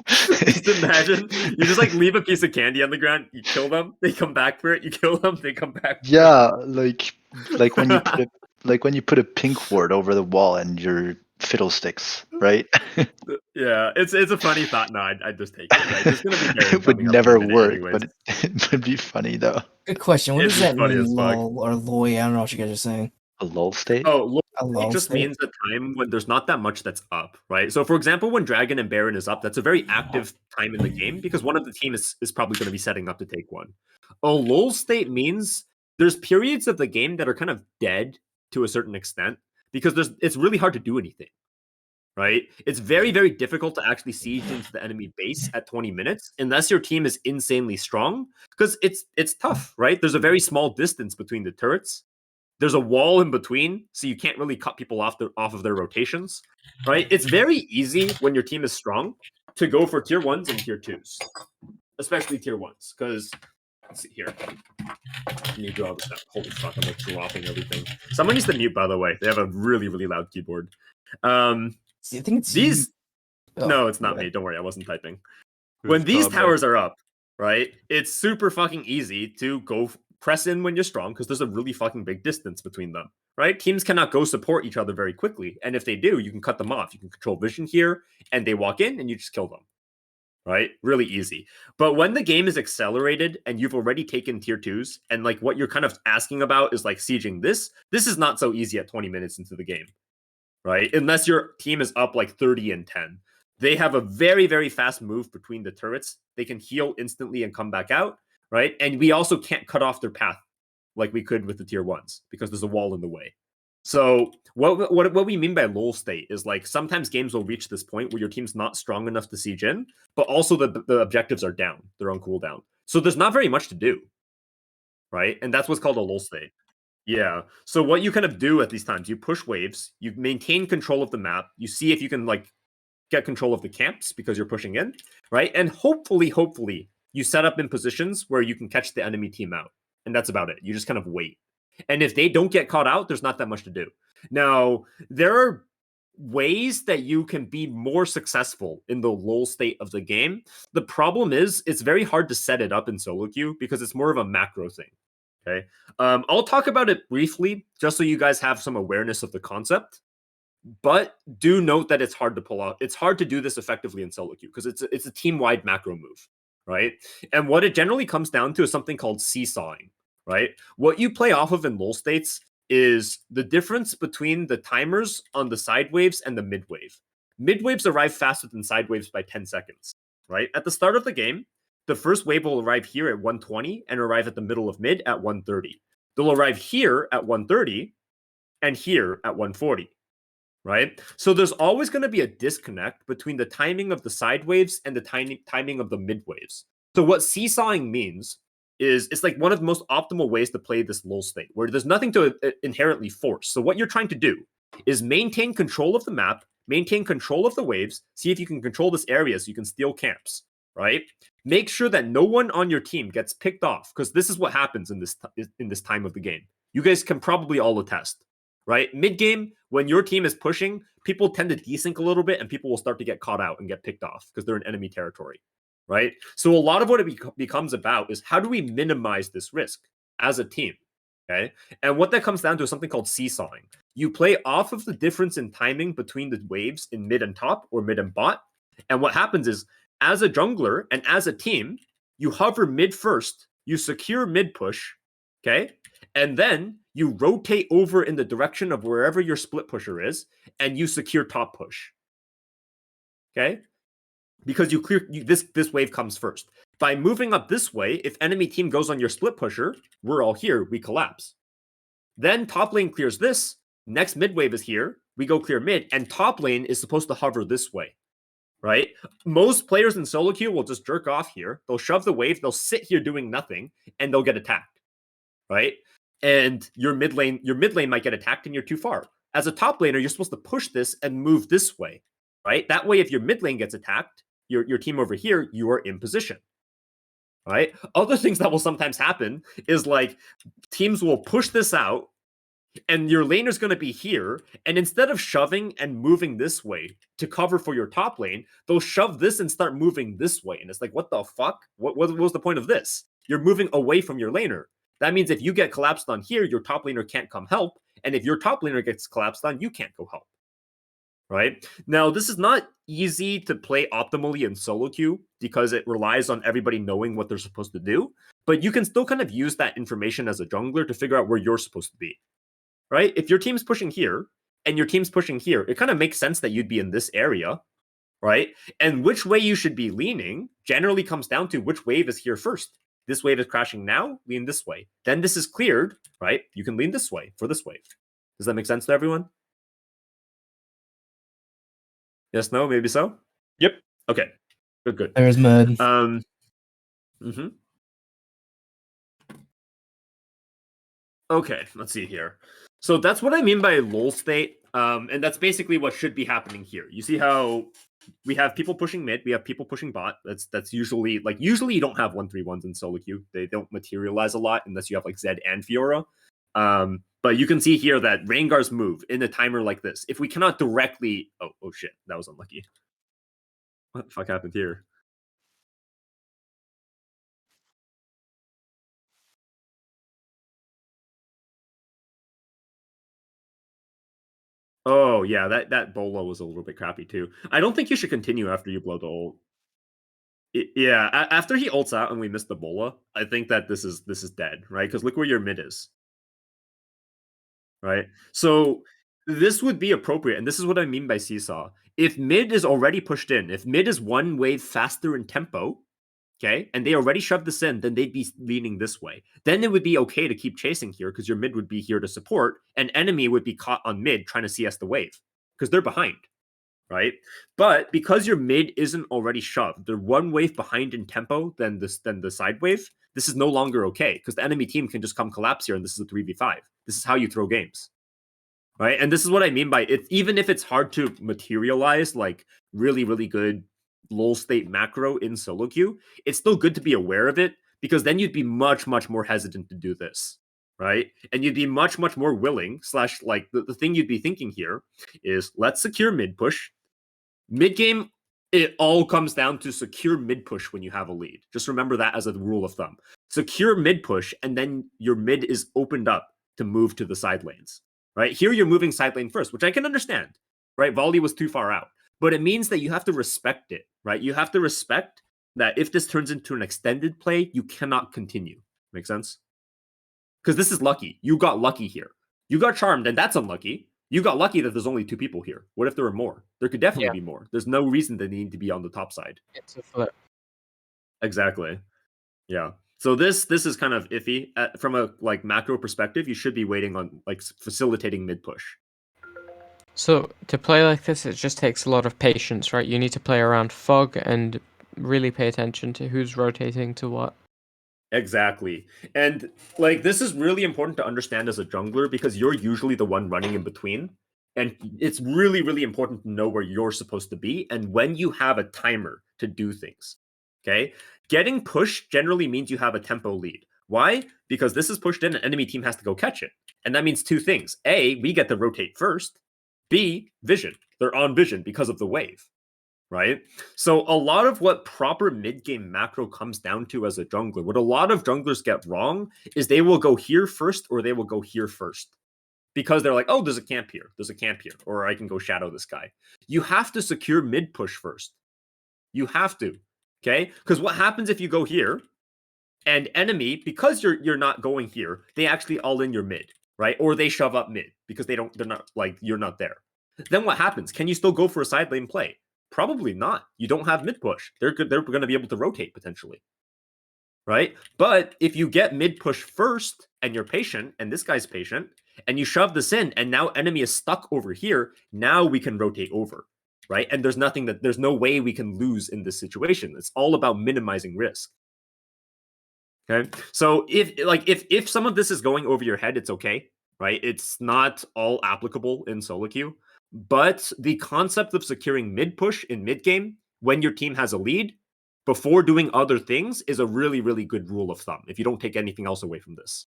Just imagine you just like leave a piece of candy on the ground, you kill them, they come back for it, you kill them, they come back. Yeah, like when you put a pink ward over the wall and your fiddlesticks, right? Yeah, it's a funny thought. No, I'd just take it. Right? There's gonna be Baron It would coming up never in a minute work, anyways. but it would be funny though. Good question. What It'd does be that funny mean, as fuck. lol or loy? I don't know what you guys are saying. A lull state? Oh, look, A it lull just state? means a time when there's not that much that's up, right? So, for example, when Dragon and Baron is up, that's a very active time in the game because one of the team is probably going to be setting up to take one. A lull state means there's periods of the game that are kind of dead to a certain extent because it's really hard to do anything, right? It's very, very difficult to actually siege into the enemy base at 20 minutes unless your team is insanely strong because it's tough, right? There's a very small distance between the turrets. There's a wall in between, so you can't really cut people off of their rotations, right? It's very easy when your team is strong to go for tier 1s and tier 2s, especially tier 1s, because, let's see here. Let me draw this down. Holy fuck, I'm like dropping everything. Someone needs to mute, by the way. They have a really, really loud keyboard. Do you think it's These... Oh, no, it's not okay. me. Don't worry, I wasn't typing. When these towers are up, right, it's super fucking easy to go press in when you're strong because there's a really fucking big distance between them, right? Teams cannot go support each other very quickly. And if they do, you can cut them off. You can control vision here and they walk in and you just kill them, right? Really easy. But when the game is accelerated and you've already taken tier 2s and like what you're kind of asking about is like sieging this is not so easy at 20 minutes into the game, right? Unless your team is up like 30 and 10. They have a very, very fast move between the turrets. They can heal instantly and come back out, right? And we also can't cut off their path like we could with the tier 1s because there's a wall in the way. So what we mean by lull state is like sometimes games will reach this point where your team's not strong enough to siege in, but also the objectives are down. They're on cooldown. So there's not very much to do, right? And that's what's called a lull state. Yeah. So what you kind of do at these times, you push waves, you maintain control of the map, you see if you can like get control of the camps because you're pushing in, right? And hopefully, you set up in positions where you can catch the enemy team out. And that's about it. You just kind of wait. And if they don't get caught out, there's not that much to do. Now, there are ways that you can be more successful in the lull state of the game. The problem is it's very hard to set it up in solo queue because it's more of a macro thing. Okay. I'll talk about it briefly just so you guys have some awareness of the concept. But do note that it's hard to pull out. It's hard to do this effectively in solo queue because it's a team-wide macro move, right? And what it generally comes down to is something called seesawing, right? What you play off of in lull states is the difference between the timers on the side waves and the mid wave. Mid waves arrive faster than side waves by 10 seconds, right? At the start of the game, the first wave will arrive here at 120 and arrive at the middle of mid at 130. They'll arrive here at 130 and here at 140. Right? So there's always going to be a disconnect between the timing of the side waves and the timing of the mid waves. So what seesawing means is it's like one of the most optimal ways to play this lull state where there's nothing to inherently force. So what you're trying to do is maintain control of the map, maintain control of the waves, see if you can control this area so you can steal camps, right? Make sure that no one on your team gets picked off because this is what happens in this time of the game. You guys can probably all attest. Right? Mid-game, when your team is pushing, people tend to desync a little bit and people will start to get caught out and get picked off because they're in enemy territory. right? So a lot of what it becomes about is how do we minimize this risk as a team, okay? And what that comes down to is something called seesawing. You play off of the difference in timing between the waves in mid and top or mid and bot. And what happens is, as a jungler and as a team, you hover mid first, you secure mid push, okay? And then you rotate over in the direction of wherever your split pusher is, and you secure top push. Okay? Because you clear this wave comes first. By moving up this way, if enemy team goes on your split pusher, we're all here, we collapse. Then top lane clears this, next mid wave is here, we go clear mid, and top lane is supposed to hover this way. Right? Most players in solo queue will just jerk off here. They'll shove the wave, they'll sit here doing nothing, and they'll get attacked. Right? And your mid lane might get attacked and you're too far. As a top laner, you're supposed to push this and move this way. Right? That way, if your mid lane gets attacked, your team over here, you are in position. Right? Other things that will sometimes happen is like teams will push this out, and your laner's going to be here, and instead of shoving and moving this way to cover for your top lane, they'll shove this and start moving this way. And it's like, what the fuck? What was the point of this? You're moving away from your laner. That means if you get collapsed on here, your top laner can't come help. And if your top laner gets collapsed on, you can't go help. Right? Now, this is not easy to play optimally in solo queue because it relies on everybody knowing what they're supposed to do. But you can still kind of use that information as a jungler to figure out where you're supposed to be. Right? If your team's pushing here and your team's pushing here, it kind of makes sense that you'd be in this area, right? And which way you should be leaning generally comes down to which wave is here first. This wave is crashing now, lean this way. Then this is cleared, right? You can lean this way for this wave. Does that make sense to everyone? Yes, no, maybe so? Yep. Okay. Good. There's mud. Okay, let's see here. So that's what I mean by lull state. And that's basically what should be happening here. You see how we have people pushing mid, we have people pushing bot. That's usually you don't have 1-3-1s in solo queue. They don't materialize a lot unless you have like Zed and Fiora. But you can see here that Rengar's move in a timer like this. If we cannot directly oh shit, that was unlucky. What the fuck happened here? Oh yeah, that bolo was a little bit crappy too. I don't think you should continue after you blow the ult. Yeah, after he ults out and we miss the bola, I think that this is dead, right? Because look where your mid is. Right? So this would be appropriate, and this is what I mean by seesaw. If mid is already pushed in, if mid is one wave faster in tempo, okay, and they already shoved this in, then they'd be leaning this way. Then it would be okay to keep chasing here because your mid would be here to support, and enemy would be caught on mid trying to CS the wave because they're behind, right? But because your mid isn't already shoved, they're one wave behind in tempo than the side wave. This is no longer okay because the enemy team can just come collapse here, and this is a 3v5. This is how you throw games, right? And this is what I mean by it. Even if it's hard to materialize like really, really good lull state macro in solo queue, it's still good to be aware of it because then you'd be much, much more hesitant to do this, right? And you'd be much, much more willing, / like the thing you'd be thinking here is let's secure mid push. Mid game, it all comes down to secure mid push when you have a lead. Just remember that as a rule of thumb. Secure mid push, and then your mid is opened up to move to the side lanes, right? Here you're moving side lane first, which I can understand, right? Volley was too far out. But it means that you have to respect it, right? You have to respect that if this turns into an extended play, you cannot continue. Make sense? Because this is lucky. You got lucky here. You got charmed, and that's unlucky. You got lucky that there's only 2 people here. What if there were more? There could definitely be more. There's no reason they need to be on the top side. It's a flip. Exactly. Yeah. So this is kind of iffy. From a like macro perspective, you should be waiting on like facilitating mid push. So to play like this, it just takes a lot of patience, right? You need to play around fog and really pay attention to who's rotating to what. Exactly. And like this is really important to understand as a jungler because you're usually the one running in between. And it's really, really important to know where you're supposed to be and when you have a timer to do things. Okay? Getting pushed generally means you have a tempo lead. Why? Because this is pushed in and enemy team has to go catch it. And that means 2 things. A, we get to rotate first. B, vision. They're on vision because of the wave. right? So a lot of what proper mid-game macro comes down to as a jungler, what a lot of junglers get wrong is they will go here first or they will go here first. Because they're like, oh, there's a camp here, or I can go shadow this guy. You have to secure mid push first. You have to, okay? Because what happens if you go here and enemy, because you're not going here, they actually all in your mid, right? Or they shove up mid because they're not like you're not there. Then what happens? Can you still go for a side lane play? Probably not. You don't have mid push. They're going to be able to rotate potentially, right? But if you get mid push first and you're patient, and this guy's patient, and you shove this in, and now enemy is stuck over here, now we can rotate over, right? And there's no way we can lose in this situation. It's all about minimizing risk. Okay, so if some of this is going over your head, it's okay, right? It's not all applicable in solo queue, but the concept of securing mid push in mid game when your team has a lead before doing other things is a really, really good rule of thumb if you don't take anything else away from this.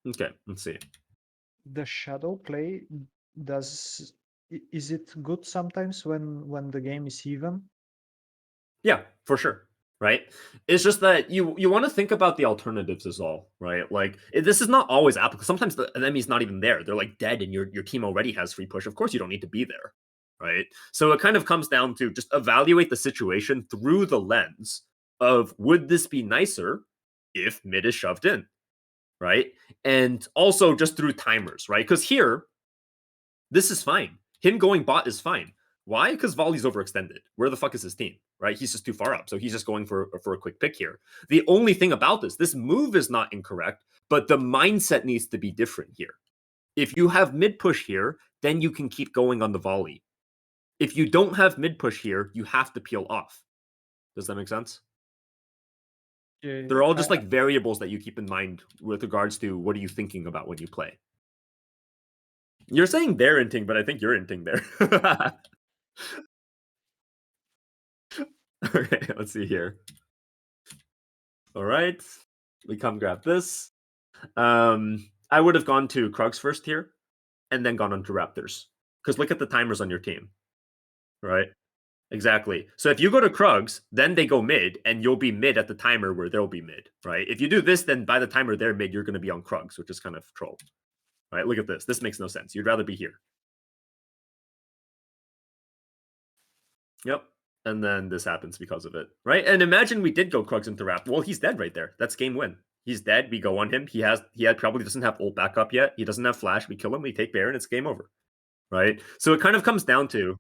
Okay, let's see. The shadow play is it good sometimes when the game is even? Yeah, for sure. Right? It's just that you want to think about the alternatives as well, right? Like this is not always applicable. Sometimes the enemy's not even there. They're like dead and your team already has free push. Of course you don't need to be there, right? So it kind of comes down to just evaluate the situation through the lens of would this be nicer if mid is shoved in, right? And also just through timers, right? Because here, this is fine. Him going bot is fine. Why? Because Volley's overextended. Where the fuck is his team? Right? He's just too far up. So he's just going for a quick pick here. The only thing about this move is not incorrect, but the mindset needs to be different here. If you have mid push here, then you can keep going on the Volley. If you don't have mid push here, you have to peel off. Does that make sense? Yeah, They're all just like variables that you keep in mind with regards to what are you thinking about when you play. You're saying they're inting, but I think you're inting there. Okay, let's see here. All right, we come grab this. I would have gone to Krugs first here, and then gone on to Raptors. Because look at the timers on your team, right? Exactly. So if you go to Krugs, then they go mid, and you'll be mid at the timer where they'll be mid, right? If you do this, then by the timer they're mid, you're going to be on Krugs, which is kind of troll, right? Look at this. This makes no sense. You'd rather be here. Yep. And then this happens because of it, right? And imagine we did go Krugs into Rap. Well, he's dead right there. That's game win. He's dead. We go on him. He probably doesn't have ult backup yet. He doesn't have flash. We kill him. We take Baron. It's game over, right? So it kind of comes down to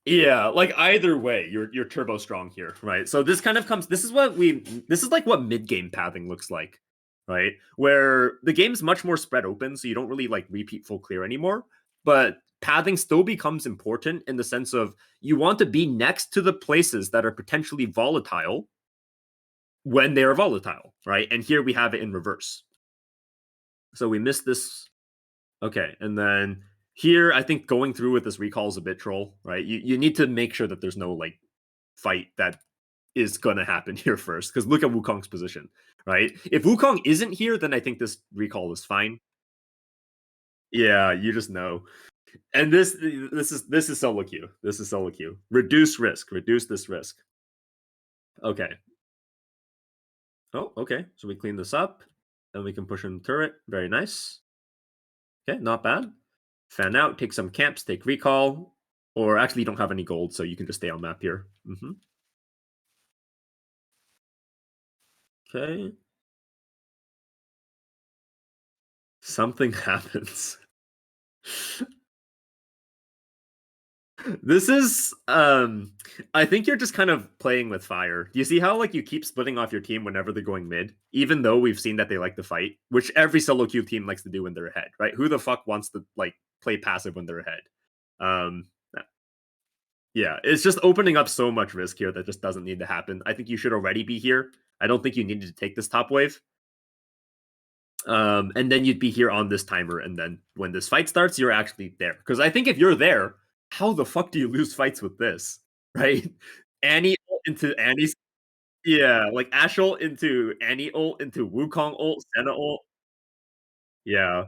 yeah, like either way, you're turbo strong here, right? So this kind of comes. This is like what mid game pathing looks like, right? Where the game's much more spread open, so you don't really like repeat full clear anymore. But pathing still becomes important in the sense of you want to be next to the places that are potentially volatile when they are volatile, right? And here we have it in reverse. So we missed this. Okay, and then here I think going through with this recall is a bit troll, right? You need to make sure that there's no like fight that is gonna happen here first, because look at Wukong's position, right? If Wukong isn't here, then I think this recall is fine. Yeah, you just know. And this is solo queue. This is solo queue. Reduce risk. Reduce this risk. Okay. Oh, okay. So we clean this up. Then we can push in the turret. Very nice. Okay, not bad. Fan out, take some camps, take recall. Or actually, you don't have any gold, so you can just stay on map here. Okay. Something happens. This is I think you're just kind of playing with fire. Do you see how like you keep splitting off your team whenever they're going mid, even though we've seen that they like to fight, which every solo queue team likes to do when they're ahead, right? Who the fuck wants to like play passive when they're ahead? Yeah, it's just opening up so much risk here that just doesn't need to happen. I think you should already be here. I don't think you needed to take this top wave. And then you'd be here on this timer, and then when this fight starts, you're actually there. Because I think if you're there, how the fuck do you lose fights with this, right? Annie ult into Annie's, yeah, like Ashe ult into Annie ult into Wukong ult, Senna ult. Yeah,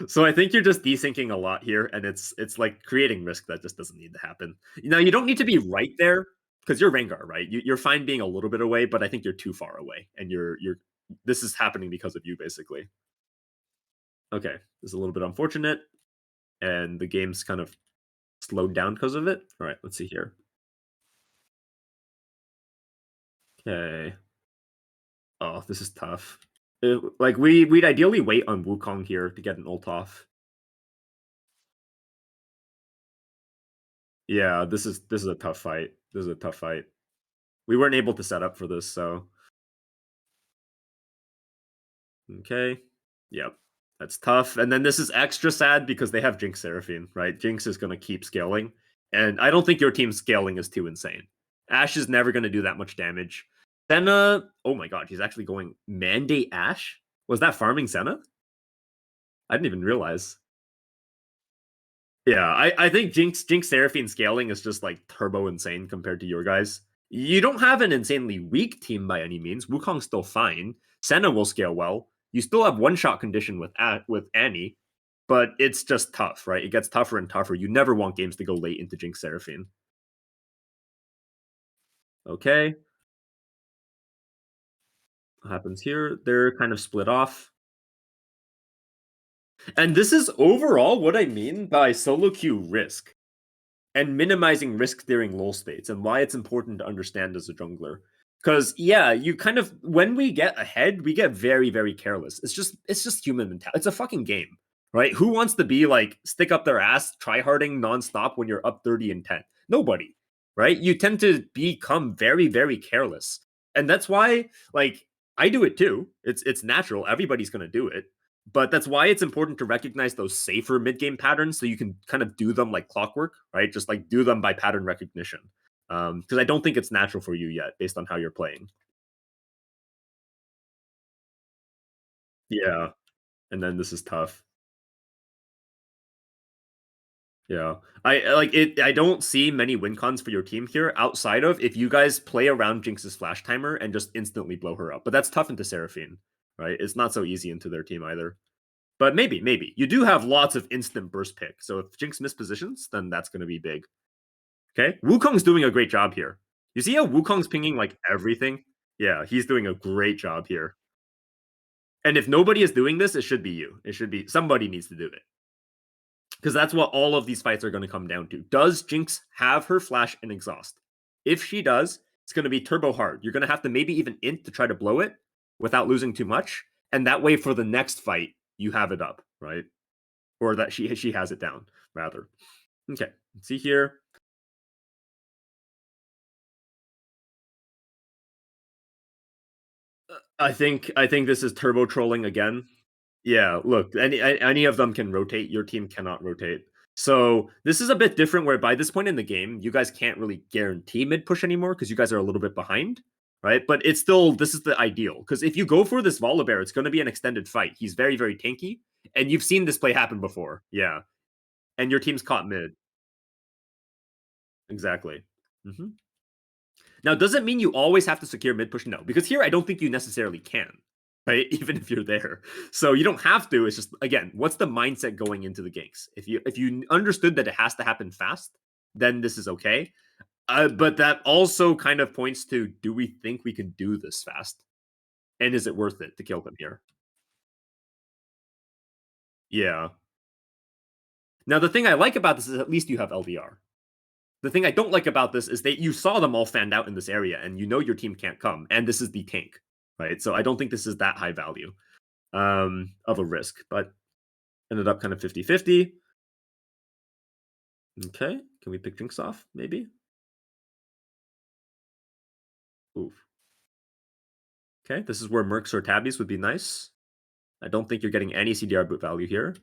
So I think you're just desyncing a lot here, and it's like creating risk that just doesn't need to happen. Now you don't need to be right there because you're Rengar, right? You're fine being a little bit away, but I think you're too far away, and you're this is happening because of you, basically. Okay, this is a little bit unfortunate, and the game's kind of slowed down because of it. All right, let's see here. Okay. Oh, this is tough. Like we'd ideally wait on Wukong here to get an ult off. Yeah, this is a tough fight. This is a tough fight. We weren't able to set up for this, so okay. Yep. That's tough. And then this is extra sad because they have Jinx Seraphine, right? Jinx is gonna keep scaling. And I don't think your team's scaling is too insane. Ashe is never gonna do that much damage. Senna, oh my god, he's actually going Mandate Ashe? Was that farming Senna? I didn't even realize. Yeah, I think Jinx Seraphine scaling is just like turbo insane compared to your guys. You don't have an insanely weak team by any means. Wukong's still fine. Senna will scale well. You still have one-shot condition with Annie, but it's just tough, right? It gets tougher and tougher. You never want games to go late into Jinx Seraphine. Okay. What happens here? They're kind of split off. And this is overall what I mean by solo queue risk and minimizing risk during lull states and why it's important to understand as a jungler. Because yeah, you kind of when we get ahead, we get very, very careless. It's just human mentality. It's a fucking game, right? Who wants to be like stick up their ass, try harding nonstop when you're up 30 and 10? Nobody, right? You tend to become very, very careless. And that's why, like, I do it too. It's natural. Everybody's gonna do it. But that's why it's important to recognize those safer mid-game patterns so you can kind of do them like clockwork, right? Just like do them by pattern recognition. Because I don't think it's natural for you yet based on how you're playing. Yeah. And then this is tough. Yeah. I like it. I don't see many win cons for your team here outside of if you guys play around Jinx's flash timer and just instantly blow her up. But that's tough into Seraphine, right? It's not so easy into their team either. But maybe. You do have lots of instant burst pick. So if Jinx mispositions, then that's going to be big. Okay. Wukong's doing a great job here. You see how Wukong's pinging like everything? Yeah, he's doing a great job here. And if nobody is doing this, it should be you. It should be somebody needs to do it. Because that's what all of these fights are going to come down to. Does Jinx have her flash and exhaust? If she does, it's going to be turbo hard. You're going to have to maybe even int to try to blow it without losing too much. And that way for the next fight, you have it up, right? Or that she has it down, rather. Okay, let's see here. I think this is turbo trolling again. Yeah, look, any of them can rotate. Your team cannot rotate. So this is a bit different. Where by this point in the game, you guys can't really guarantee mid push anymore because you guys are a little bit behind, right? But it's still this is the ideal because if you go for this Volibear, it's going to be an extended fight. He's very very tanky, and you've seen this play happen before. Yeah, and your team's caught mid. Exactly. Mm-hmm. Now, does it mean you always have to secure mid push? No, because here I don't think you necessarily can, right? Even if you're there, so you don't have to. It's just again, what's the mindset going into the ganks? If you understood that it has to happen fast, then this is okay. But that also kind of points to: do we think we can do this fast? And is it worth it to kill them here? Yeah. Now, the thing I like about this is at least you have LDR. The thing I don't like about this is that you saw them all fanned out in this area, and you know your team can't come, and this is the tank, right? So I don't think this is that high value of a risk, but ended up kind of 50-50. Okay, can we pick Jinx off, maybe? Oof. Okay, this is where Mercs or Tabbies would be nice. I don't think you're getting any CDR boot value here.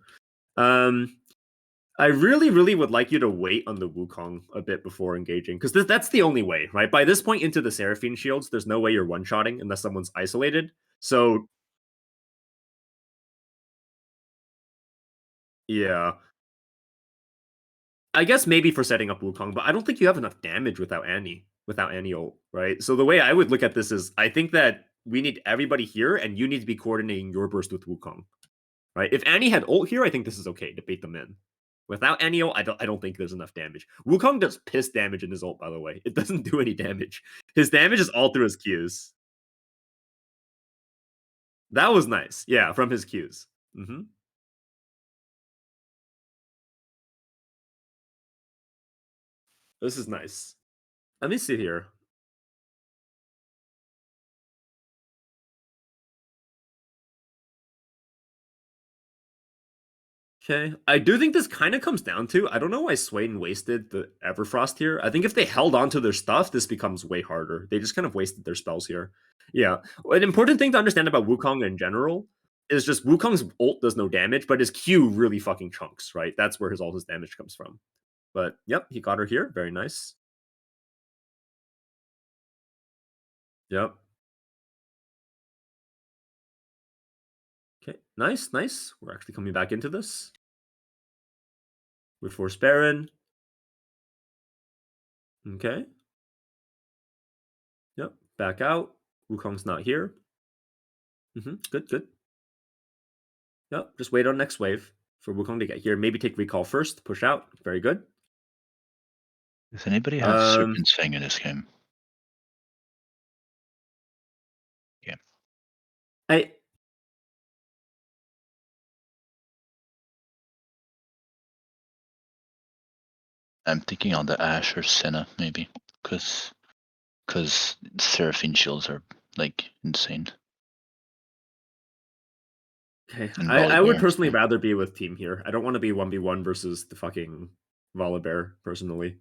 I really would like you to wait on the Wukong a bit before engaging, because that's the only way, right? By this point into the Seraphine shields, there's no way you're one-shotting unless someone's isolated. So, yeah. I guess maybe for setting up Wukong, but I don't think you have enough damage without Annie ult, right? So the way I would look at this is I think that we need everybody here, and you need to be coordinating your burst with Wukong. right? If Annie had ult here, I think this is okay to bait them in. Without Annie ult, I don't think there's enough damage. Wukong does piss damage in his ult, by the way. It doesn't do any damage. His damage is all through his Qs. That was nice. Yeah, from his Qs. Mm-hmm. This is nice. Let me see here. Okay, I do think this kind of comes down to, I don't know why Swain wasted the Everfrost here. I think if they held on to their stuff, this becomes way harder. They just kind of wasted their spells here. Yeah, an important thing to understand about Wukong in general is just Wukong's ult does no damage, but his Q really fucking chunks, right? That's where all his damage comes from. But yep, he got her here. Very nice. Yep. Okay, nice, nice. We're actually coming back into this. With Force Baron. Okay. Yep, back out. Wukong's not here. Good, good. Yep, just wait on next wave for Wukong to get here. Maybe take recall first, push out. Very good. Does anybody have Serpent's Fang in this game? Yeah. I'm thinking on the Ashe or Senna, maybe. Because Seraphine shields are, like, insane. Okay, I would personally rather be with team here. I don't want to be 1v1 versus the fucking Volibear, personally.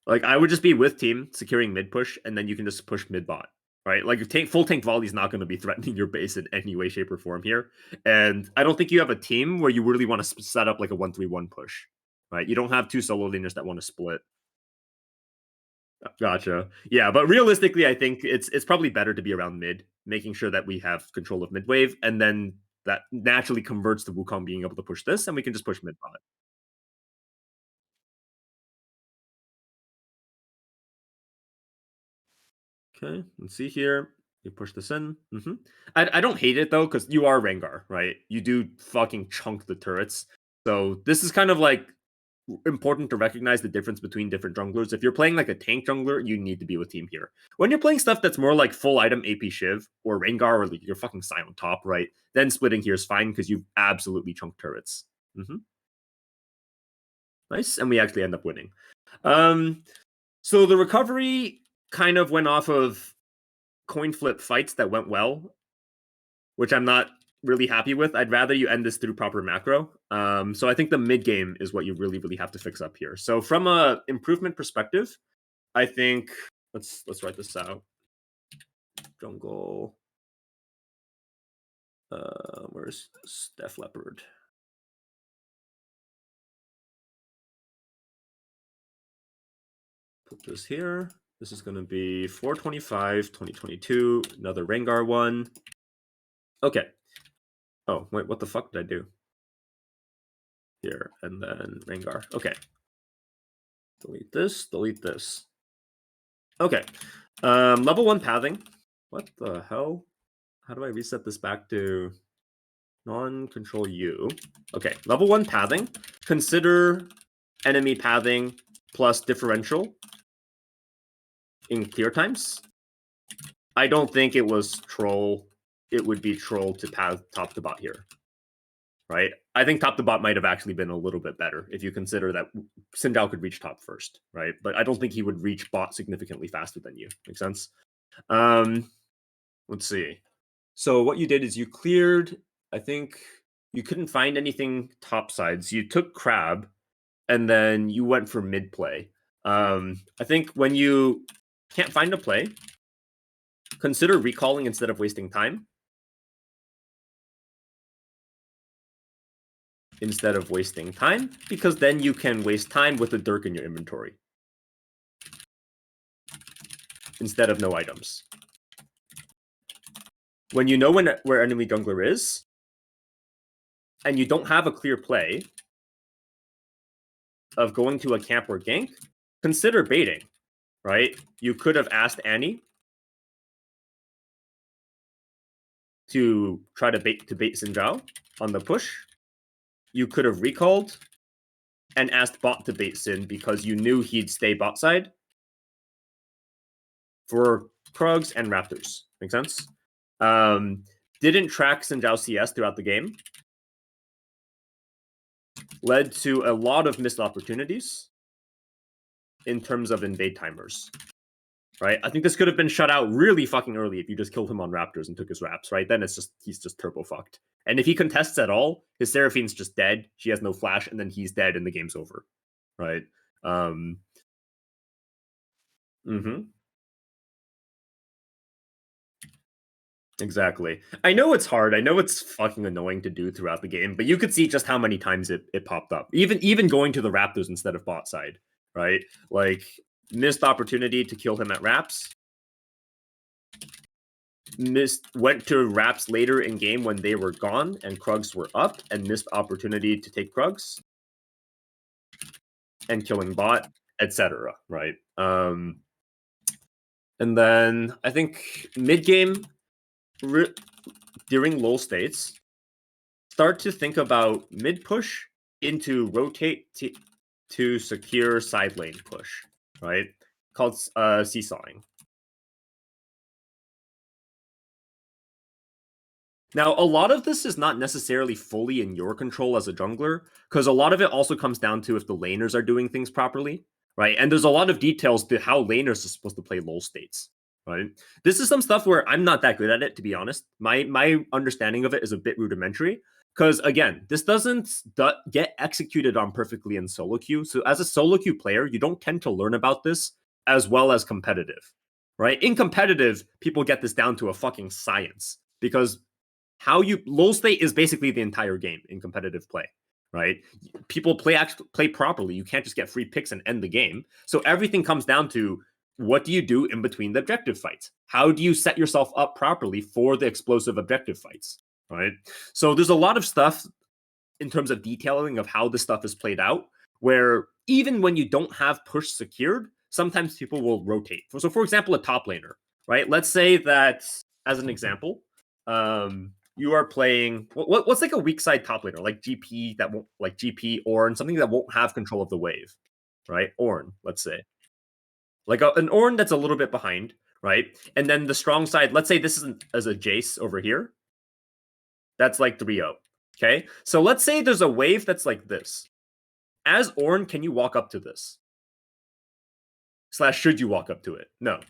Like, I would just be with team, securing mid push, and then you can just push mid bot, right? Like, full tank volley is not going to be threatening your base in any way, shape, or form here. And I don't think you have a team where you really want to set up like a 1-3-1 push, right? You don't have two solo laners that want to split. Gotcha. Yeah, but realistically, I think it's probably better to be around mid, making sure that we have control of mid wave, and then that naturally converts to Wukong being able to push this, and we can just push mid bot. Okay, let's see here. You push this in. I don't hate it though, because you are Rengar, right? You do fucking chunk the turrets. So this is kind of like important to recognize the difference between different junglers. If you're playing like a tank jungler, you need to be with team here. When you're playing stuff that's more like full item AP Shiv or Rengar or like you're fucking Silent Top, right? Then splitting here is fine because you've absolutely chunked turrets. Nice, and we actually end up winning. So the recovery kind of went off of coin flip fights that went well, which I'm not really happy with. I'd rather you end this through proper macro. So I think the mid game is what you really, really have to fix up here. So from a improvement perspective, I think let's write this out. Jungle. Where's Def Leopard? Put this here. This is going to be 425, 2022, another Rengar one. Okay. Oh, wait, what the fuck did I do? Here, and then Rengar. Okay. Delete this, delete this. Okay. Level 1 pathing. What the hell? How do I reset this back to non-control U? Okay, level 1 pathing. Consider enemy pathing plus differential in clear times. I don't think it was troll. It would be troll to path top to bot here. Right? I think top to bot might have actually been a little bit better if you consider that Sindel could reach top first, right? But I don't think he would reach bot significantly faster than you. Make sense? Let's see. So what you did is you cleared, I think you couldn't find anything top sides. You took crab and then you went for mid play. I think when you can't find a play, consider recalling instead of wasting time. Instead of wasting time, because then you can waste time with a Dirk in your inventory. Instead of no items. When you know where enemy jungler is, and you don't have a clear play of going to a camp or gank, consider baiting, right? You could have asked Annie to try to bait Xin Zhao on the push, you could have recalled and asked bot to bait Xin because you knew he'd stay bot side for Krugs and Raptors. Make sense? Didn't track Xin Zhao CS throughout the game. Led to a lot of missed opportunities in terms of invade timers. Right? I think this could have been shut out really fucking early if you just killed him on Raptors and took his Raps, right? Then he's just turbo fucked. And if he contests at all, his Seraphine's just dead. She has no flash, and then he's dead and the game's over. Right? Exactly. I know it's hard. I know it's fucking annoying to do throughout the game, but you could see just how many times it popped up. Even going to the Raptors instead of bot side, right? Like, missed opportunity to kill him at Raps. Went to Raps later in game when they were gone and Krugs were up, and missed opportunity to take Krugs and killing bot, etc. Right? And then I think mid game during lull states, start to think about mid push into rotate to secure side lane push, right? Called seesawing. Now, a lot of this is not necessarily fully in your control as a jungler, because a lot of it also comes down to if the laners are doing things properly, right? And there's a lot of details to how laners are supposed to play lull states, right? This is some stuff where I'm not that good at it, to be honest. My understanding of it is a bit rudimentary, because again, this doesn't get executed on perfectly in solo queue. So as a solo queue player, you don't tend to learn about this as well as competitive, right? In competitive, people get this down to a fucking science, because lull state is basically the entire game in competitive play, right? People play properly. You can't just get free picks and end the game. So everything comes down to, what do you do in between the objective fights? How do you set yourself up properly for the explosive objective fights, right? So there's a lot of stuff in terms of detailing of how this stuff is played out, where even when you don't have push secured, sometimes people will rotate. So for example, a top laner, right? Let's say that, as an example, you are playing what's like a weak side top laner, like GP that won't, like GP Ornn, something that won't have control of the wave, right? Ornn, let's say, like an Ornn that's a little bit behind, right? And then the strong side, let's say this isn't as a Jace over here, that's like 3-0. Okay, so let's say there's a wave that's like this. As Ornn, can you walk up to this? / should you walk up to it? No.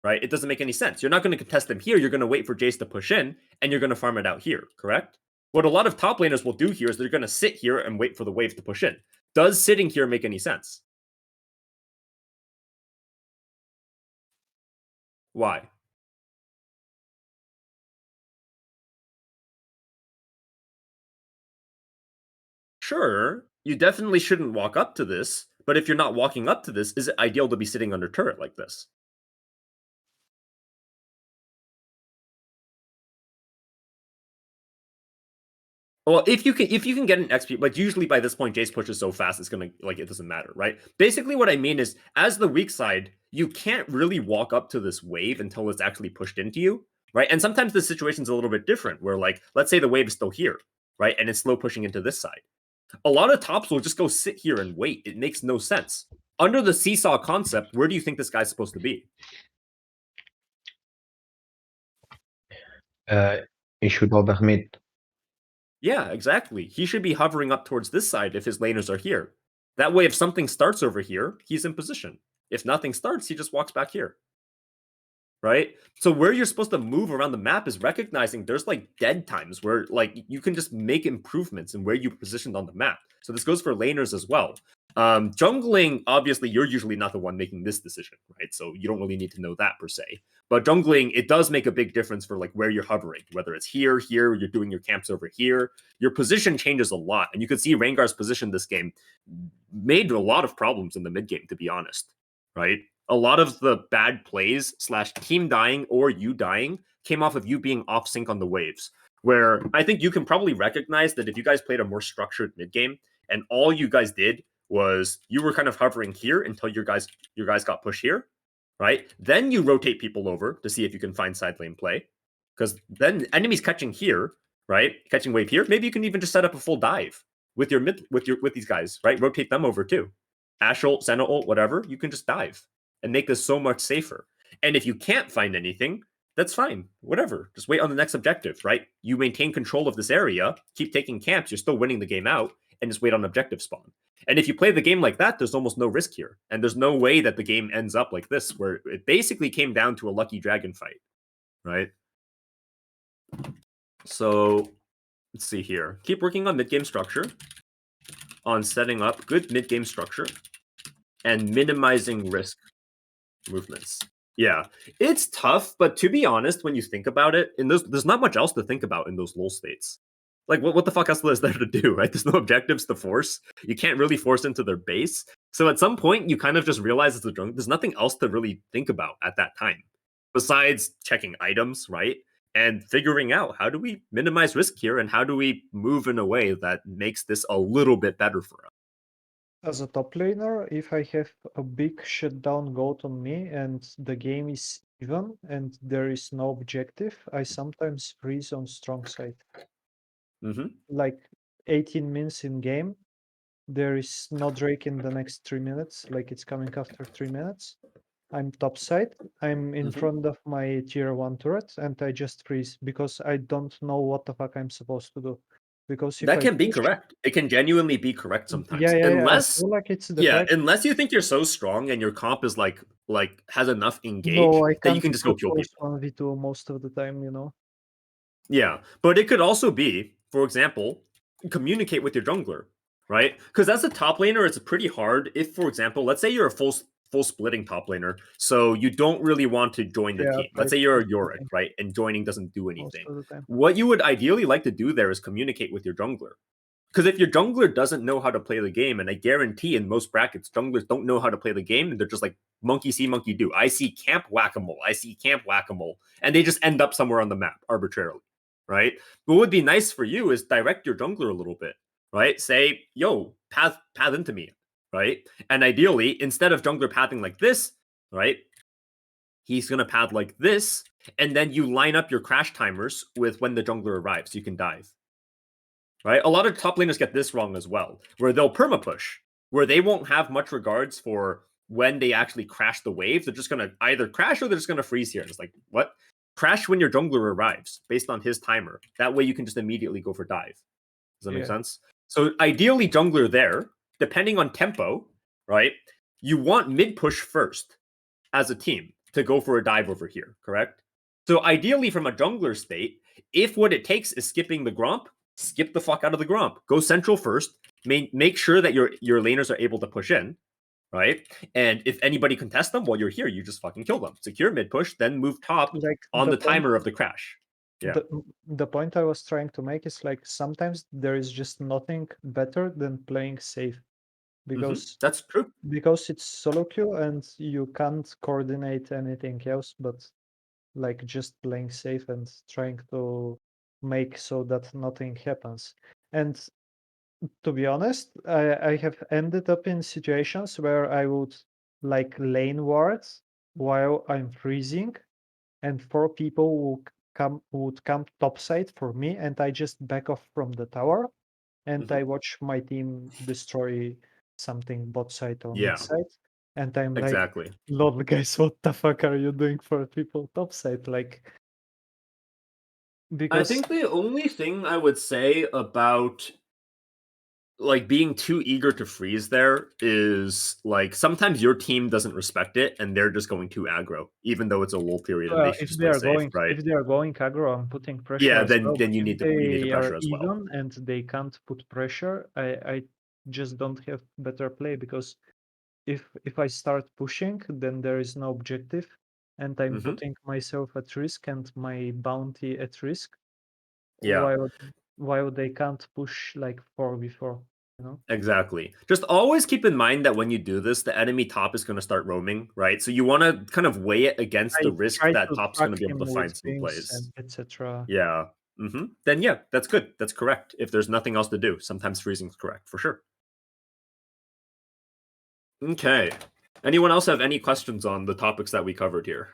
Right? It doesn't make any sense. You're not going to contest them here. You're going to wait for Jace to push in, and you're going to farm it out here, correct? What a lot of top laners will do here is they're going to sit here and wait for the wave to push in. Does sitting here make any sense? Why? Sure, you definitely shouldn't walk up to this, but if you're not walking up to this, is it ideal to be sitting under turret like this? Well, if you can get an XP, like usually by this point, Jace pushes so fast, it's gonna, like, it doesn't matter, right? Basically, what I mean is, as the weak side, you can't really walk up to this wave until it's actually pushed into you, right? And sometimes the situation's a little bit different, where, like, let's say the wave is still here, right? And it's slow pushing into this side. A lot of tops will just go sit here and wait. It makes no sense. Under the seesaw concept, where do you think this guy's supposed to be? He should over mid. Yeah, exactly. He should be hovering up towards this side if his laners are here. That way, if something starts over here, he's in position. If nothing starts, he just walks back here. Right? So where you're supposed to move around the map is recognizing there's like dead times where like you can just make improvements in where you're positioned on the map. So this goes for laners as well. Jungling, obviously, you're usually not the one making this decision, right? So you don't really need to know that per se. But jungling, it does make a big difference for like where you're hovering, whether it's here, you're doing your camps over here. Your position changes a lot. And you can see Rengar's position this game made a lot of problems in the mid game, to be honest, right? A lot of the bad plays / team dying or you dying came off of you being off sync on the waves, where I think you can probably recognize that if you guys played a more structured mid game and all you guys did was you were kind of hovering here until your guys got pushed here, right? Then you rotate people over to see if you can find side lane play, because then enemies catching here, right? Catching wave here. Maybe you can even just set up a full dive with your with these guys, right? Rotate them over too. Ash ult, Senna ult, whatever. You can just dive and make this so much safer. And if you can't find anything, that's fine. Whatever. Just wait on the next objective, right? You maintain control of this area, keep taking camps, you're still winning the game out, and just wait on objective spawn. And if you play the game like that, there's almost no risk here. And there's no way that the game ends up like this, where it basically came down to a lucky dragon fight, right? So let's see here. Keep working on mid-game structure, on setting up good mid-game structure, and minimizing risk movements. Yeah, it's tough, but to be honest, when you think about it, there's not much else to think about in those lull states. Like, what the fuck else is there to do, right? There's no objectives to force. You can't really force into their base. So at some point, you kind of just realize as a drunk, there's nothing else to really think about at that time, besides checking items, right? And figuring out, how do we minimize risk here, and how do we move in a way that makes this a little bit better for us? As a top laner, if I have a big shutdown goat on me and the game is even and there is no objective, I sometimes freeze on strong side. Like 18 minutes in game, there is no Drake in the next 3 minutes, like it's coming after 3 minutes. I'm top side, I'm in front of my tier 1 turret, and I just freeze because I don't know what the fuck I'm supposed to do. Because if That I can be push, correct. It can genuinely be correct sometimes. yeah, I Unless feel like it's the yeah, correct. unless you think you're so strong and your comp is like has enough engage No, I that you can't can just go brute kill force people. 1v2 most of the time, you know. Yeah, but it could also be, for example, communicate with your jungler, right? Because as a top laner, it's pretty hard. If, for example, let's say you're a full splitting top laner, so you don't really want to join the Yeah, team. I Let's say you're a full Yorick, splitting right? And joining doesn't do most anything. of the time. What you would ideally like to do there is communicate with your jungler. Because if your jungler doesn't know how to play the game, and I guarantee in most brackets, junglers don't know how to play the game, and they're just like, monkey see, monkey do. I see camp whack-a-mole. I see camp whack-a-mole. And they just end up somewhere on the map arbitrarily, right? What would be nice for you is direct your jungler a little bit, right? Say, yo, path into me, right? And ideally, instead of jungler pathing like this, right, he's going to path like this, and then you line up your crash timers with when the jungler arrives, so you can dive. Right? A lot of top laners get this wrong as well, where they'll perma push, where they won't have much regards for when they actually crash the wave. They're just gonna either crash or they're just gonna freeze here. It's like, what? Crash when your jungler arrives based on his timer. That way you can just immediately go for dive. Does that make sense? So ideally, jungler there, depending on tempo, right? You want mid push first as a team to go for a dive over here, correct? So ideally, from a jungler state, if what it takes is skipping the Gromp, skip the fuck out of the Gromp. Go central first. Make sure that your laners are able to push in, right? And if anybody contests them while you're here, you just fucking kill them. Secure mid push, then move top Like on the point, timer of the crash. Yeah. the point I was trying to make is like sometimes there is just nothing better than playing safe. Because That's true. Because it's solo queue and you can't coordinate anything else but like just playing safe and trying to make so that nothing happens. And to be honest, I have ended up in situations where I would like lane wards while I'm freezing, and 4 people would come topside for me, and I just back off from the tower, and I watch my team destroy something bot side or mid Yeah, side, and I'm like, exactly. lol, guys, what the fuck are you doing for people topside? Like, I because think the only thing I would say about like being too eager to freeze there is like sometimes your team doesn't respect it and they're just going too aggro, even though it's a lull period and they should if just they play are safe, going right? if they are going aggro, I'm putting pressure Yeah, as then well. then But you if need to they pressure are as well. even and they can't put pressure, I just don't have better play, because if I start pushing, then there is no objective, and I'm putting myself at risk and my bounty at risk. Yeah, While they can't push like 4v4, you know? exactly. Just always keep in mind that when you do this, the enemy top is going to start roaming, right? So you want to kind of weigh it against I the risk try that to top's track going to be able him to with find some pings plays. and etc. Yeah. Then yeah, that's good. That's correct. If there's nothing else to do, sometimes freezing's correct for sure. Okay. Anyone else have any questions on the topics that we covered here?